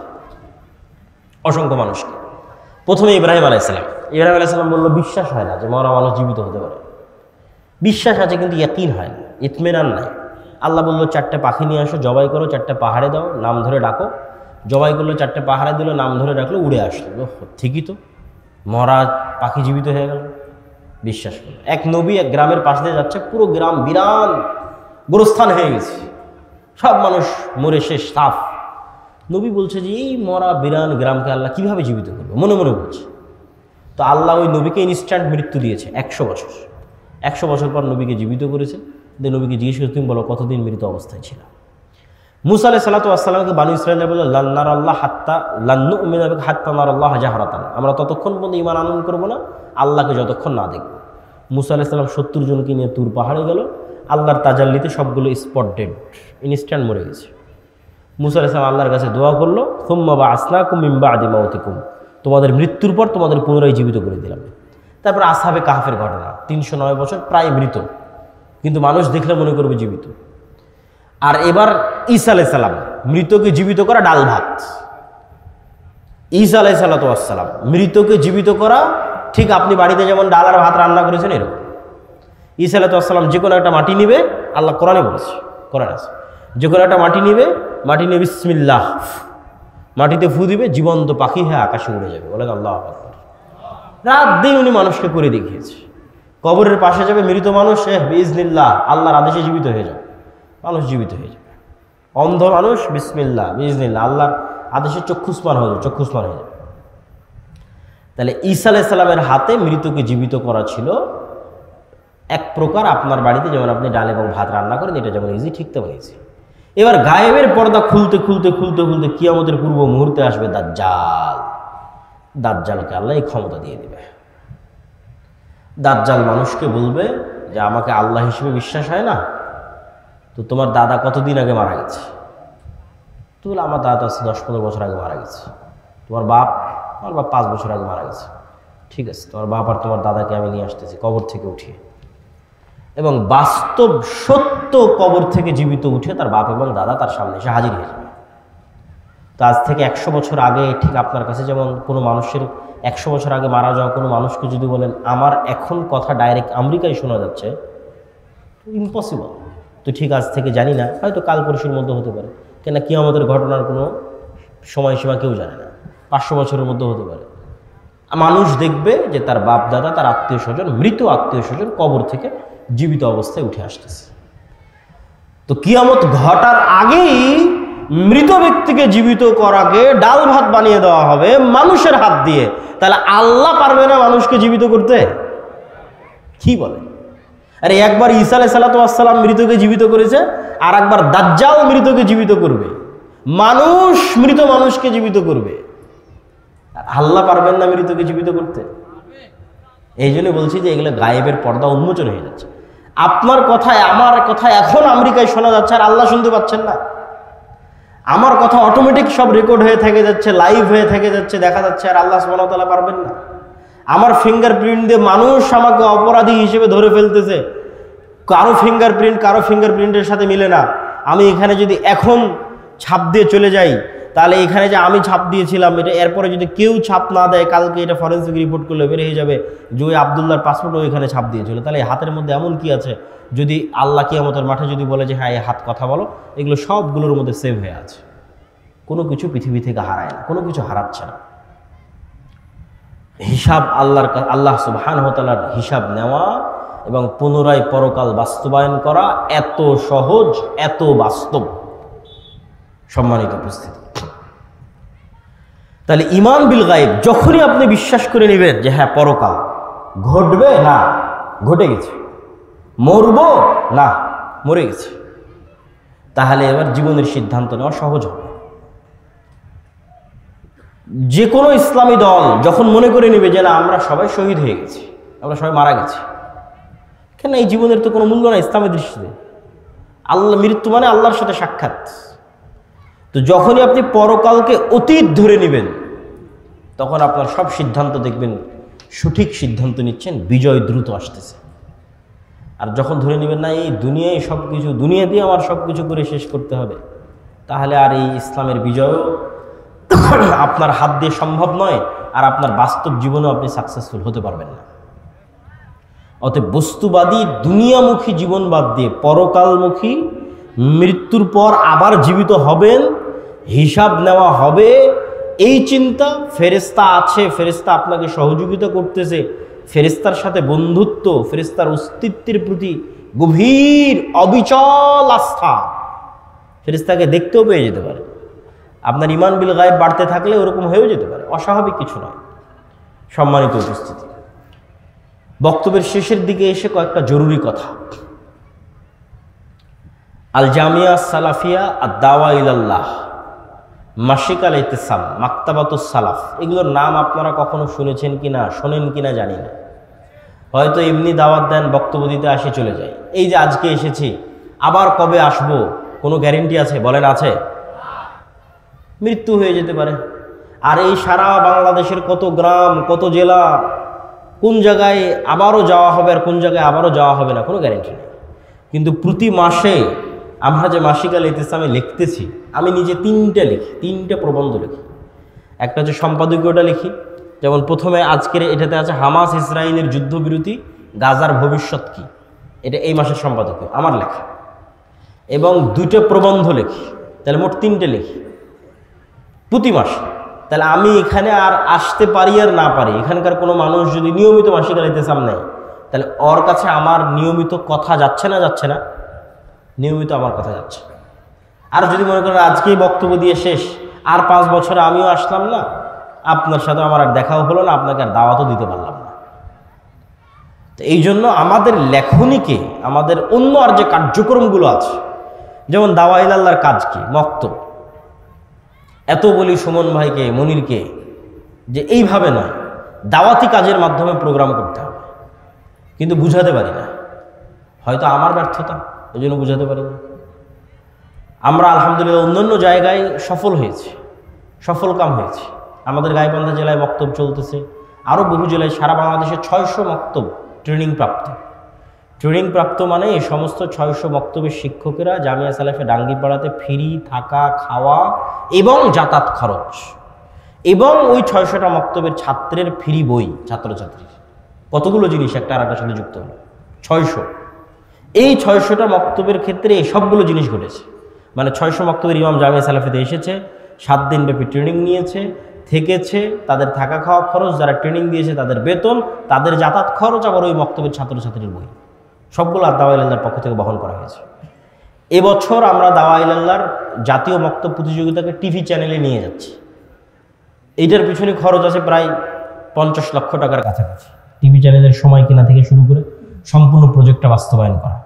অসংখ্য মানুষকে। প্রথমে ইব্রাহিম আলাইহিস সালাম বলল, বিশ্বাস হয় না যে মরা মানুষ জীবিত হতে পারে। বিশ্বাস আছে কিন্তু ইয়াকিন হয় না, ইতমিনান নাই। আল্লাহ বললো 4টে পাখি নিয়ে আসো, জবাই করো, 4টে পাহাড়ে দাও, নাম ধরে ডাকো। জবাই করলো, 4টে পাহাড়ে দিল, নাম ধরে ডাকলো, উড়ে আসলো। ঠিকই তো, মরা পাখি জীবিত হয়ে গেল। বিশ্বাস করলো। এক নবী এক গ্রামের পাশ দিয়ে যাচ্ছে, পুরো গ্রাম বিরান গোরস্থান হয়ে গেছে, সব মানুষ মরে শেষ, সাফ। নবী বলছে যে এই মরা বিরান গ্রামকে আল্লাহ কিভাবে জীবিত করবে, মনে মনে বলছে। তো আল্লাহ ওই নবীকে ইনস্ট্যান্ট মৃত্যু দিয়েছে 100 বছর। 100 বছর পর নবীকে জীবিত করেছে। নবীকে জিজ্ঞেস করে, তুমি বলো কতদিন মৃত অবস্থায় ছিল? মুসা আলাইহিস সালাতু ওয়াস সালামকে বানু ইসরাঈল বলল, লান নারাল্লাহ হাত্তা লান নুমিনা বিকা হাত্তা নারাল্লাহ জাহরাতান, আমরা ততক্ষণ পর্যন্ত ঈমান আনয়ন করব না আল্লাহকে যতক্ষণ না দেখব। মুসা আলাইহিস সালাম 70 জনকে নিয়ে তুর পাহাড়ে গেল। আল্লাহর তাজাল্লিতে সবগুলো স্পট ডেড, ইনস্ট্যান্ট মরে গেছে। মুসা আলাইহিস সালাম আল্লাহর কাছে দোয়া করলো, সুম্মা বাআসনাকুম মিন বাদি মাউতিকুম, তোমাদের মৃত্যুর পর তোমাদের পুনরায় জীবিত করে দিলাম। তারপর আসহাবে কাহফের ঘটনা, 309 বছর প্রায় মৃত, কিন্তু মানুষ দেখলে মনে করবে জীবিত। আর এবার ঈসা আলাইহিস সালাম, মৃতকে জীবিত করা ডাল ভাত। ঈসা আলাইহিস সালাম মৃতকে জীবিত করা, ঠিক আপনি বাড়িতে যেমন ডাল আর ভাত রান্না করেছেন এরকম। ঈসা আলাইহিস সালাম যে কোনো একটা মাটি নিবে, আল্লাহ কোরআনে বলেছে, কোরআন আছে, যে কোনো একটা মাটি নিবে, মাটি নিয়ে বিসমিল্লাহ, মাটিতে ফু দিবে, জীবন্ত পাখি হয়ে আকাশে উড়ে যাবে। বলে আল্লাহু আকবার। রাত দিন উনি মানুষকে করে দেখিয়েছে। কবরের পাশে যাবে মৃত মানুষ, বিইজনিল্লাহ, আল্লাহর আদেশে জীবিত হয়ে যাবে, মানুষ জীবিত হয়ে যাবে। অন্ধ মানুষ, বিসমিল্লাহ বিইজনিল্লাহ, আল্লাহর আদেশে চক্ষুষ্মান হয়ে যাবে, চক্ষুষ্মান হয়ে যাবে। তাহলে ঈসা আলাইহিস সালামের হাতে মৃতকে জীবিত করা ছিল এক প্রকার আপনার বাড়িতে যেমন আপনি ডাল এবং ভাত রান্না করেন, এটা যেমন ইজি, ঠিক তেমন ইজি। এবার গায়েবের পর্দা খুলতে খুলতে খুলতে খুলতে কিয়ামতের পূর্ব মুহূর্তে আসবে দাজ্জাল। দাজ্জালকে আল্লাহ এই ক্ষমতা দিয়ে দেবে। দাজ্জাল মানুষকে বলবে যে আমাকে আল্লাহ হিসেবে বিশ্বাস হয় না, তো তোমার দাদা কতদিন আগে মারা গেছে? তো বলে আমার দাদা 10-15 বছর আগে মারা গেছে। তোমার বাপ? আমার বাপ 5 বছর আগে মারা গেছে। ঠিক আছে, তোমার বাপ আর তোমার দাদাকে আমি নিয়ে আসতেছি কবর থেকে উঠিয়ে, এবং বাস্তব সত্য কবর থেকে জীবিত উঠে তার বাপ এবং দাদা তার সামনে এসে হাজির হয়ে যাবে। তো আজ থেকে 100 বছর আগে, ঠিক আপনার কাছে যেমন কোনো মানুষের 100 বছর আগে মারা যাওয়া কোনো মানুষকে যদি বলেন আমার এখন কথা ডাইরেক্ট আমেরিকায় শোনা যাচ্ছে, ইম্পসিবল। তো ঠিক আজ থেকে জানি না, হয়তো কাল পরশুর মধ্যে হতে পারে, কেন কি আমাদের ঘটনার কোনো সময়সীমা কেউ জানে না, 500 বছরের মধ্যে হতে পারে। মানুষ দেখবে যে তার বাপ দাদা, তার আত্মীয় স্বজন, মৃত আত্মীয় স্বজন কবর থেকে জীবিত অবস্থায় উঠে আসতেছে। তো কিয়ামত ঘটার আগেই মৃত ব্যক্তিকে জীবিত করাকে ডাল ভাত বানিয়ে দেওয়া হবে মানুষের হাত দিয়ে। তাহলে আল্লাহ পারবে না মানুষকে জীবিত করতে? কি বলে? আরে একবার ঈসা আলাইহিস সালাম মৃতকে জীবিত করেছে, আর একবার দাজ্জাল মৃতকে জীবিত করবে, মানুষ মৃত মানুষকে জীবিত করবে। আল্লাহ পারবেন না মৃতকে জীবিত করতে? এই জন্য বলছি যে এগুলো গায়েবের পর্দা উন্মোচন হয়ে যাচ্ছে। আপনার কথায় আমার কথা এখন আমেরিকায় শোনা যাচ্ছে আর আল্লাহ শুনতে পাচ্ছেন না। আমার কথা অটোমেটিক সব রেকর্ড হয়ে থেকে যাচ্ছে, লাইভ হয়ে থেকে যাচ্ছে, দেখা যাচ্ছে, আর আল্লাহ সুবহানাহু ওয়া তাআলা পারবেন না? আমার ফিঙ্গারপ্রিন্ট দিয়ে মানুষ আমাকে অপরাধী হিসেবে ধরে ফেলতেছে, কারো ফিঙ্গারপ্রিন্টের সাথে মিলে না। আমি এখানে যদি এখন ছাপ দিয়ে চলে যাই, তাহলে এখানে যে আমি ছাপ দিয়েছিলাম এটা, এরপরে যদি কেউ ছাপ না দেয়, কালকে এটা ফরেন্সিক রিপোর্ট করলে বের হয়ে যাবে যে ওই আবদুল্লাহর পাসপোর্টও এখানে ছাপ দিয়েছিল। তাহলে এই হাতের মধ্যে এমন কি আছে, যদি আল্লাহ কিয়ামতের মাঠে যদি বলে যে হ্যাঁ এই হাত কথা বলো, এগুলো সবগুলোর মধ্যে সেভ হয়ে আছে। কোনো কিছু পৃথিবী থেকে হারায় না, কোনো কিছু হারাচ্ছে না। হিসাব আল্লাহ সুবহানাহু ওয়া তাআলার হিসাব নেওয়া এবং পুনরায় পরকাল বাস্তবায়ন করা এত সহজ, এত বাস্তব। সম্মানিত উপস্থিতি, তাহলে ঈমান বিল গায়ব যখনই আপনি বিশ্বাস করে নেবেন যে হ্যাঁ পরকাল ঘটবে, না ঘটে গেছে, মরব না মরে গেছে, তাহলে এবার জীবনের সিদ্ধান্ত নেওয়া সহজ হবে। যে কোনো ইসলামী দল যখন মনে করে নেবে যে না আমরা সবাই শহীদ হয়ে গেছি, আমরা সবাই মারা গেছি, কেন এই জীবনের তো কোনো মূল্য নাই ইসলামের দৃষ্টিতে। আল্লাহ, মৃত্যু মানে আল্লাহর সাথে সাক্ষাৎ। তো যখনই আপনি পরকালকে অতীত ধরে নেবেন, তখন আপনার সব সিদ্ধান্ত দেখবেন সঠিক সিদ্ধান্ত নিচ্ছেন, বিজয় দ্রুত আসতেছে। আর যখন ধরে নেবেন না এই দুনিয়ায় সব কিছু, দুনিয়া দিয়ে আমার সব কিছু করে শেষ করতে হবে, তাহলে আর এই ইসলামের বিজয়ও আপনার হাত দিয়ে সম্ভব নয়, আর আপনার বাস্তব জীবনেও আপনি সাকসেসফুল হতে পারবেন না। অতএব বস্তুবাদী দুনিয়ামুখী জীবন বাদ দিয়ে পরকালমুখী, মৃত্যুর পর আবার জীবিত হবেন, হিসাব নেওয়া হবে, এই চিন্তা, ফেরেশতা আছে, ফেরেশতা আপনাকে সহযোগিতা করতেছে, ফেরেশতার সাথে বন্ধুত্ব, ফেরেশতার অস্তিত্বের প্রতি গভীর অবিচল আস্থা, ফেরেশতাকে দেখতেও পেয়ে যেতে পারে। আপনার ইমান বিল গায়েব বাড়তে থাকলে ওরকম হয়েও যেতে পারে, অস্বাভাবিক কিছু নয়। সম্মানিত উপস্থিতি, বক্তব্যের শেষের দিকে এসে কয়েকটা জরুরি কথা। আল জামিয়া সালাফিয়া আদ দাওয়া ইলাল্লাহ, মাসিক আল ইতিসাম, মাকতাবাতুস সালাফ, এগুলোর নাম আপনারা কখনো শুনেছেন কিনা, শোনেন কিনা জানি না। হয়তো এমনি দাওয়াত দেন, বক্তব্য দিতে আসে চলে যায়। এই যে আজকে এসেছি, আবার কবে আসবো কোনো গ্যারেন্টি আছে? বলেন আছে? মৃত্যু হয়ে যেতে পারে। আর এই সারা বাংলাদেশের কত গ্রাম, কত জেলা, কোন জায়গায় আবারও যাওয়া হবে আর কোন জায়গায় আবারও যাওয়া হবে না, কোনো গ্যারেন্টি নেই। কিন্তু প্রতি মাসে আমরা যে মাসিক আল ইতিসামে লিখতেছি, আমি নিজে 3টে লিখি, 3টে প্রবন্ধ লিখি। একটা হচ্ছে সম্পাদকীয়টা লিখি, যেমন প্রথমে আজকের এটাতে আছে হামাস ইসরায়েলের যুদ্ধবিরতি, গাজার ভবিষ্যৎ কি, এটা এই মাসের সম্পাদকীয় আমার লেখা। এবং 2টে প্রবন্ধ লিখি, তাহলে মোট 3টে লিখি প্রতি মাসে। তাহলে আমি এখানে আর আসতে পারি আর না পারি, এখানকার কোনো মানুষ যদি নিয়মিত মাসিক আল ইতিসাম নেয়, তাহলে ওর কাছে আমার নিয়মিত কথা যাচ্ছে না? যাচ্ছে না? নিয়মিত আমার কথা যাচ্ছে। আর যদি মনে করেন আজকেই বক্তব্য দিয়ে শেষ, আর 5 বছরে আমিও আসলাম না, আপনার সাথে আমার আর দেখাও হলো না, আপনাকে আর দাওয়াতও দিতে পারলাম না। তো এই জন্য আমাদের লেখনীকে, আমাদের অন্য আর যে কার্যক্রমগুলো আছে, যেমন দাওয়া ইলাল্লাহর কাজ কি, মক্তব, এত বলি সুমন ভাইকে, মনিরকে, যে এইভাবে নয়, দাওয়াতি কাজের মাধ্যমে প্রোগ্রাম করতে হবে, কিন্তু বুঝাতে পারি না। হয়তো আমার ব্যর্থতা, এই জন্য বুঝাতে পারি না। আমরা আলহামদুলিল্লাহ অন্যান্য জায়গায় সফল হয়েছি, সফল কাম হয়েছে। আমাদের গাইবান্ধা জেলায় মক্তব চলতেছে, আরও বহু জেলায়, সারা বাংলাদেশে 600 মক্তব ট্রেনিং প্রাপ্ত। ট্রেনিং প্রাপ্ত মানে এই সমস্ত 600 মক্তবের শিক্ষকেরা জামিয়া সালাফে ডাঙ্গিপাড়াতে ফ্রি থাকা, খাওয়া এবং যাতায়াত খরচ, এবং ওই 600টা মক্তবের ছাত্রের ফ্রি বই, ছাত্রছাত্রী, কতগুলো জিনিস একটা আর একটার সাথে যুক্ত হলো, 600। এই 600টা মক্তবের ক্ষেত্রে এই সবগুলো জিনিস ঘটেছে। মানে 600 মক্তবের ইমাম জামিয়া সালাফিতে এসেছে, 7 দিনব্যাপী ট্রেনিং নিয়েছে, থেকেছে, তাদের থাকা খাওয়া খরচ, যারা ট্রেনিং দিয়েছে তাদের বেতন, তাদের যাতায়াত খরচ, আবার ওই মক্তবের ছাত্রছাত্রীর বই, সবগুলো আর দাওয়া ইলাল্লাহর পক্ষ থেকে বহন করা হয়েছে। এবছর আমরা দাওয়া ইলাল্লাহর জাতীয় মক্তব প্রতিযোগিতাকে টিভি চ্যানেলে নিয়ে যাচ্ছি। এইটার পিছনে খরচ আছে প্রায় 50 লক্ষ টাকার কাছাকাছি। টিভি চ্যানেলের সময় কেনা থেকে শুরু করে সম্পূর্ণ প্রজেক্টটা বাস্তবায়ন করা।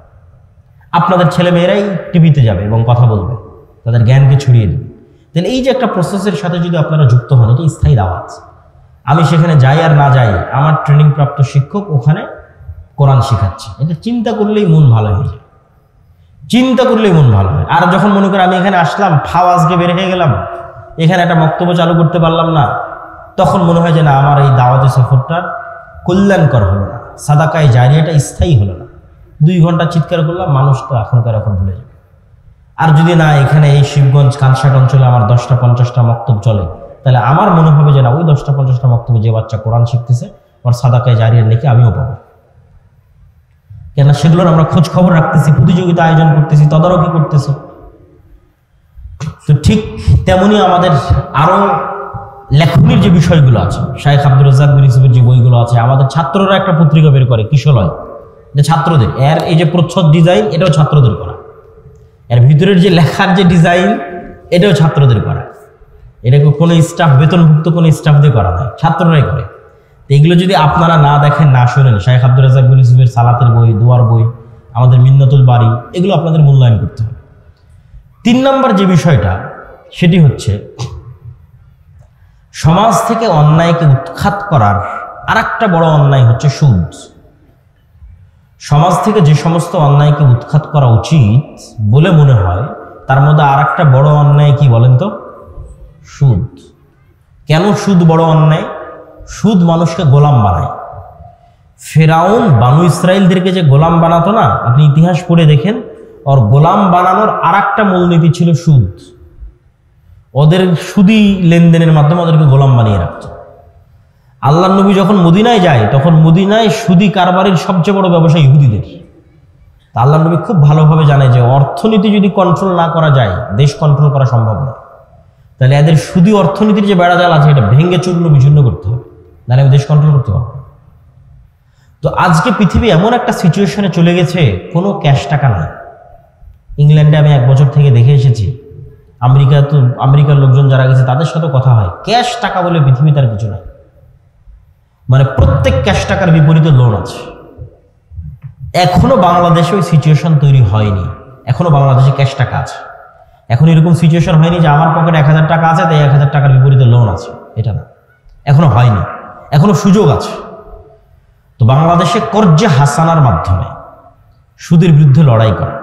আপনাদের ছেলেমেয়েরাই টিভিতে যাবে এবং কথা বলবে, তাদের জ্ঞানকে ছড়িয়ে দেবে। তাহলে এই যে একটা প্রসেসের সাথে যদি আপনারা যুক্ত হন, এটা স্থায়ী দাওয়াত। আমি সেখানে যাই আর না যাই, আমার ট্রেনিং প্রাপ্ত শিক্ষক ওখানে কোরআন শেখাচ্ছে, এটা চিন্তা করলেই মন ভালো হয়ে যায়, চিন্তা করলেই মন ভালো হয়। আর যখন মনে করি আমি এখানে আসলাম, ফাও আজকে বের হয়ে গেলাম, এখানে একটা বক্তব্য চালু করতে পারলাম না, তখন মনে হয় যে না, আমার এই দাওয়াতি সফরটা কল্যাণকর হলো না, সাদাকায়ে জারিয়াটা স্থায়ী হলো না। 2 ঘন্টা চিৎকার করলাম, মানুষ তো এখনকার এখন ভুলে যাবে। আর যদি না এখানে এই শিবগঞ্জ কানসাট অঞ্চলে আমার 10টা-50টা মক্তব চলে, তাহলে আমার মনে হবে যে না, ওই 10টা-50টা মক্তবে যে বাচ্চা কোরআন শিখতেছে, ওর সাদাকায়ে জারিয়ার নাকি আমিও পাবো। কেন সেগুলোর আমরা খোঁজ খবর রাখতেছি, প্রতিযোগিতা আয়োজন করতেছি, তদারকি করতেছি। তো ঠিক তেমনি আমাদের আরো লেখনীর যে বিষয়গুলো আছে, শাইখ আব্দুর রাজ্জাক বিন ইউসুফের যে বইগুলো আছে, আমাদের ছাত্ররা একটা পত্রিকা বের করে, কিশলয়, এটা ছাত্রদের, এর এই যে প্রচ্ছদ ডিজাইন, এটাও ছাত্রদের করা, এর ভিতরের যে লেখার যে ডিজাইন, এটাও ছাত্রদের করা। এটা কোনো স্টাফ, বেতনভুক্ত কোনো স্টাফ দিয়ে করা নয়, ছাত্ররাই করে। তো এগুলো যদি আপনারা না দেখেন, না শোনেন, শাইখ আব্দুর রাজ্জাক বিন ইউসুফের সালাতের বই, দোয়ার বই, আমাদের মিন্নাতুল বাড়ি, এগুলো আপনাদের মূল্যায়ন করতে হবে। 3 নম্বর যে বিষয়টা, সেটি হচ্ছে সমাজ থেকে অন্যায়কে উৎখাত করার আরেকটা বড় অন্যায় হচ্ছে সুদ। সমাজ থেকে যে সমস্ত অন্যায়কে উৎখাত করা উচিত বলে মনে হয়, তার মধ্যে আরেকটা বড় অন্যায় কি বলেন তো? সুদ। কেন সুদ বড় অন্যায়? সুদ মানুষকে গোলাম বানায়। ফেরাউন বানু ইসরায়েলদেরকে যে গোলাম বানাতো না, আপনি ইতিহাস পড়ে দেখেন, ওর গোলাম বানানোর আর একটা মূলনীতি ছিল সুদ। ওদের সুদি লেনদেনের মাধ্যমে ওদেরকে গোলাম বানিয়ে রাখতো। আল্লাহর নবী যখন মদিনায় যায়, তখন মদিনায় সুদি কারবারের সবচেয়ে বড় ব্যবসা ইহুদিদের। আল্লাহর নবী খুব ভালোভাবে জানে যে অর্থনীতি যদি কন্ট্রোল না করা যায়, দেশ কন্ট্রোল করা সম্ভব নয়। তাহলে এদের সুদি অর্থনীতির যে বেড়াজাল আছে, এটা ভেঙে চূর্ণ বিচূর্ণ করতে হবে, নাহলে আমি দেশ কন্ট্রোল করতে পারবো। তো আজকে পৃথিবী এমন একটা সিচুয়েশনে চলে গেছে, কোনো ক্যাশ টাকা নাই। ইংল্যান্ডে আমি 1 বছর থেকে দেখে এসেছি, আমেরিকার লোকজন যারা গেছে তাদের সাথে কথা হয়, ক্যাশ টাকা বলে পৃথিবীতে আর কিছু নাই। মানে প্রত্যেক ক্যাশ টাকার বিপরীতে লোন আছে। এখনো বাংলাদেশে ওই সিচুয়েশন তৈরি হয়নি, এখনো বাংলাদেশে ক্যাশ টাকা আছে। এখন এরকম সিচুয়েশন হয়নি যে আমার পকেটে 1000 টাকা আছে তাই 1000 টাকার বিপরীতে লোন আছে, এটা না, এখনো হয়নি, এখনো সুযোগ আছে। তো বাংলাদেশে কর্জে হাসানার মাধ্যমে সুদের বিরুদ্ধে লড়াই করা।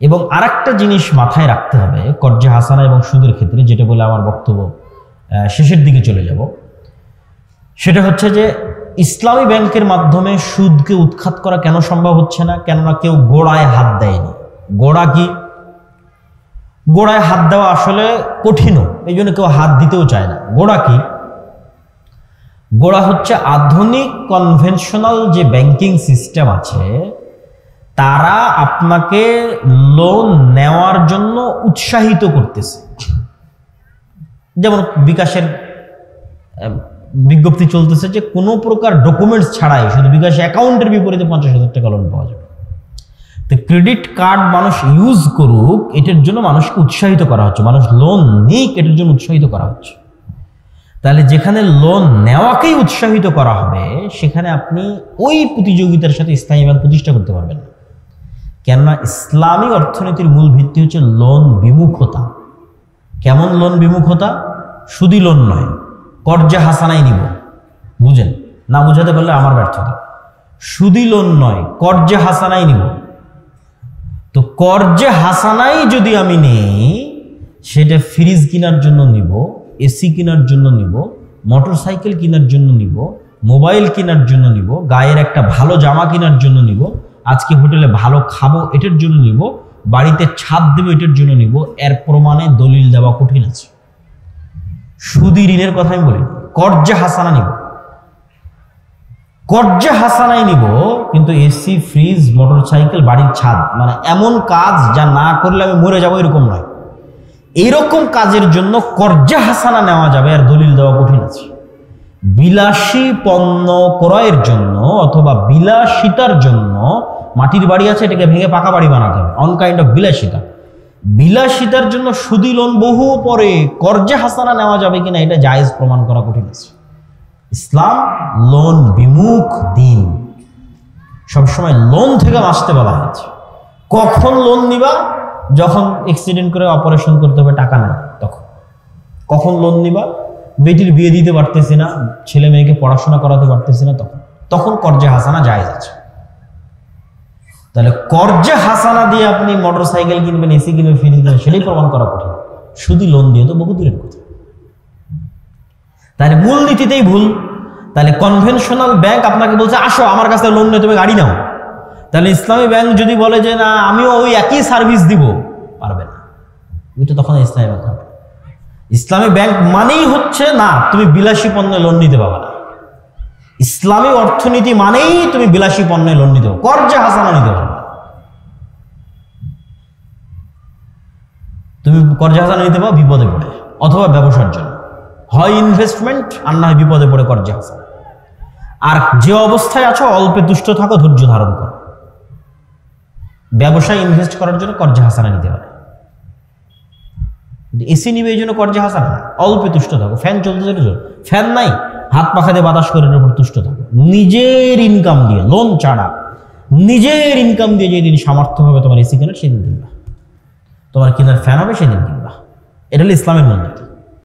এবং আরেকটা জিনিস মাথায় রাখতে হবে কর্জে হাসানা এবং সুদের ক্ষেত্রে, যেটা বলে আমার বক্তব্য শেষের দিকে চলে যাব, সেটা হচ্ছে যে ইসলামী ব্যাংকের মাধ্যমে সুদকে উৎখাত করা কেন সম্ভব হচ্ছে না? কেননা কেউ গোড়ায় হাত দেয়নি। গোড়া কি? গোড়ায় হাত দেওয়া আসলে কঠিনও, এই জন্য কেউ হাত দিতেও চায় না। গোড়া কি? গোড়া হচ্ছে আধুনিক কনভেনশনাল যে ব্যাংকিং সিস্টেম আছে, তারা আপনাকে লোন নেওয়ার জন্য উৎসাহিত করতেছে। যেমন বিকাশের বিজ্ঞপ্তি চলতেছে যে কোনো প্রকার ডকুমেন্টস ছাড়াই শুধু বিকাশ অ্যাকাউন্টের বিপরীতে 50,000 টাকা লোন পাওয়া যাবে। তো ক্রেডিট কার্ড মানুষ ইউজ করুক, এটার জন্য মানুষকে উৎসাহিত করা হচ্ছে, মানুষ লোন নিক এটার জন্য উৎসাহিত করা হচ্ছে। তাহলে যেখানে লোন নেওয়াকেই উৎসাহিত করা হবে, সেখানে আপনি ওই প্রতিযোগিতার সাথে ইসলামী ব্যাংক প্রতিষ্ঠা করতে পারবেন না। কেননা ইসলামী অর্থনীতির মূল ভিত্তি হচ্ছে লোন বিমুখতা। কেমন লোন বিমুখতা? সুদি লোন নয়, কর্জে হাসানাই নিব। বুঝেন না? বুঝাতে পারলে আমার ব্যর্থতা। সুদি লোন নয়, কর্জে হাসানাই নিব। তো কর্জে হাসানাই যদি আমি নেই, সেটা ফ্রিজ কেনার জন্য নিব, এসি কেনার জন্য নিব, মোটর সাইকেল কেনার জন্য নিব, মোবাইল কেনার জন্য নিব, গায়ের একটা ভালো জামা কেনার জন্য নিব, আজকে হোটেলে ভালো খাবো এটার জন্য নিব, বাড়িতে ছাদ দেবো এটার জন্য নিব। এর প্রমাণে দলিল দেওয়া কঠিন আছে। সুদি ঋণের কথা আমি বলি, কর্জে হাসানা নিব, কর্জে হাসানাই নিব, কিন্তু এসি, ফ্রিজ, মোটর সাইকেল, বাড়ির ছাদ, মানে এমন কাজ যা না করলে আমি মরে যাবো এরকম নয়। এইরকম কাজের জন্য কর্জে হাসানা নেওয়া যাবে, আর দলিল দেওয়া কঠিন আছে। বিলাসী পণ্য ক্রয়ের জন্য অথবা বিলাসিতার জন্য, মাটির বাড়ি আছে এটাকে ভেঙে পাকা বাড়ি বানাতে হবে, অন কাইন্ড অফ বিলাসিতা। বিলাসিতার জন্য সুদি লোন বহু পরে, কর্জে হাসানা নেওয়া যাবে কিনা এটা জায়েজ প্রমাণ করা কঠিন আছে। ইসলাম লোন বিমুখ দিন, সবসময় লোন থেকে বাঁচতে বলা হয়েছে। কখন লোন নিবা? যখন অ্যাক্সিডেন্ট করে অপারেশন করতে হবে, টাকা নাই তখন। কখন লোন নিবা? বেটির বিয়ে দিতে পারতেছি না, ছেলে মেয়েকে পড়াশোনা করাতে পারতেছি না, তখন কর্জে হাসানা জায়েজ আছে। তাহলে কর্জে হাসানা দিয়ে আপনি মোটর সাইকেল কিনবেন, এসি কিনবেন, ফ্রিজ কিনবেন, সেটাই প্রমাণ করা কঠিন। শুধু লোন দিয়ে তো বহু দূরের কথা। তাহলে মূল নীতিতেই ভুল। তাহলে কনভেনশনাল ব্যাংক আপনাকে বলছে আসো আমার কাছে লোন নিয়ে তুমি গাড়ি নাও, তাহলে ইসলামী ব্যাংক যদি বলে যে না আমিও ওই একই সার্ভিস দিব, পারবে না, ওইটা তখন ইসলামী ব্যাংক হবে। ইসলামী ব্যাংক মানেই হচ্ছে না তুমি বিলাসী পণ্যে লোন নিতে পারবে না। ইসলামী অর্থনীতি মানেই তুমি বিলাসী পণ্যে লোন নিতে পারবে, কর্জে হাসানা নিতে পারবে। তুমি কর্জে হাসানা নিতে পারো বিপদে পড়ে, অথবা ব্যবসার জন্য, হয় ইনভেস্টমেন্ট আর না হয় বিপদে পড়ে কর্জে হাসানা। আর যে অবস্থায় আছো অল্পে তুষ্ট থাকো, ধৈর্য ধারণ করো। ব্যবসায় ইনভেস্ট করার জন্য কর্জে হাসানা নিতে পারে, এসি নিবে এই জন্য কর্জে হাসানা না, অল্পে তুষ্ট থাকো। ফ্যান চলতে চলতে, ফ্যান নাই, হাত পাখা দিয়ে বাতাস করে এর উপর তুষ্ট থাকো। নিজের ইনকাম দিয়ে, লোন ছাড়া নিজের ইনকাম দিয়ে যেদিন সামর্থ্য হবে তোমার এসি কেনার, সেদিন কিনবা। তোমার কেনার ফ্যান হবে সেদিন কিনবা। এটা হলো ইসলামের মূলনীতি।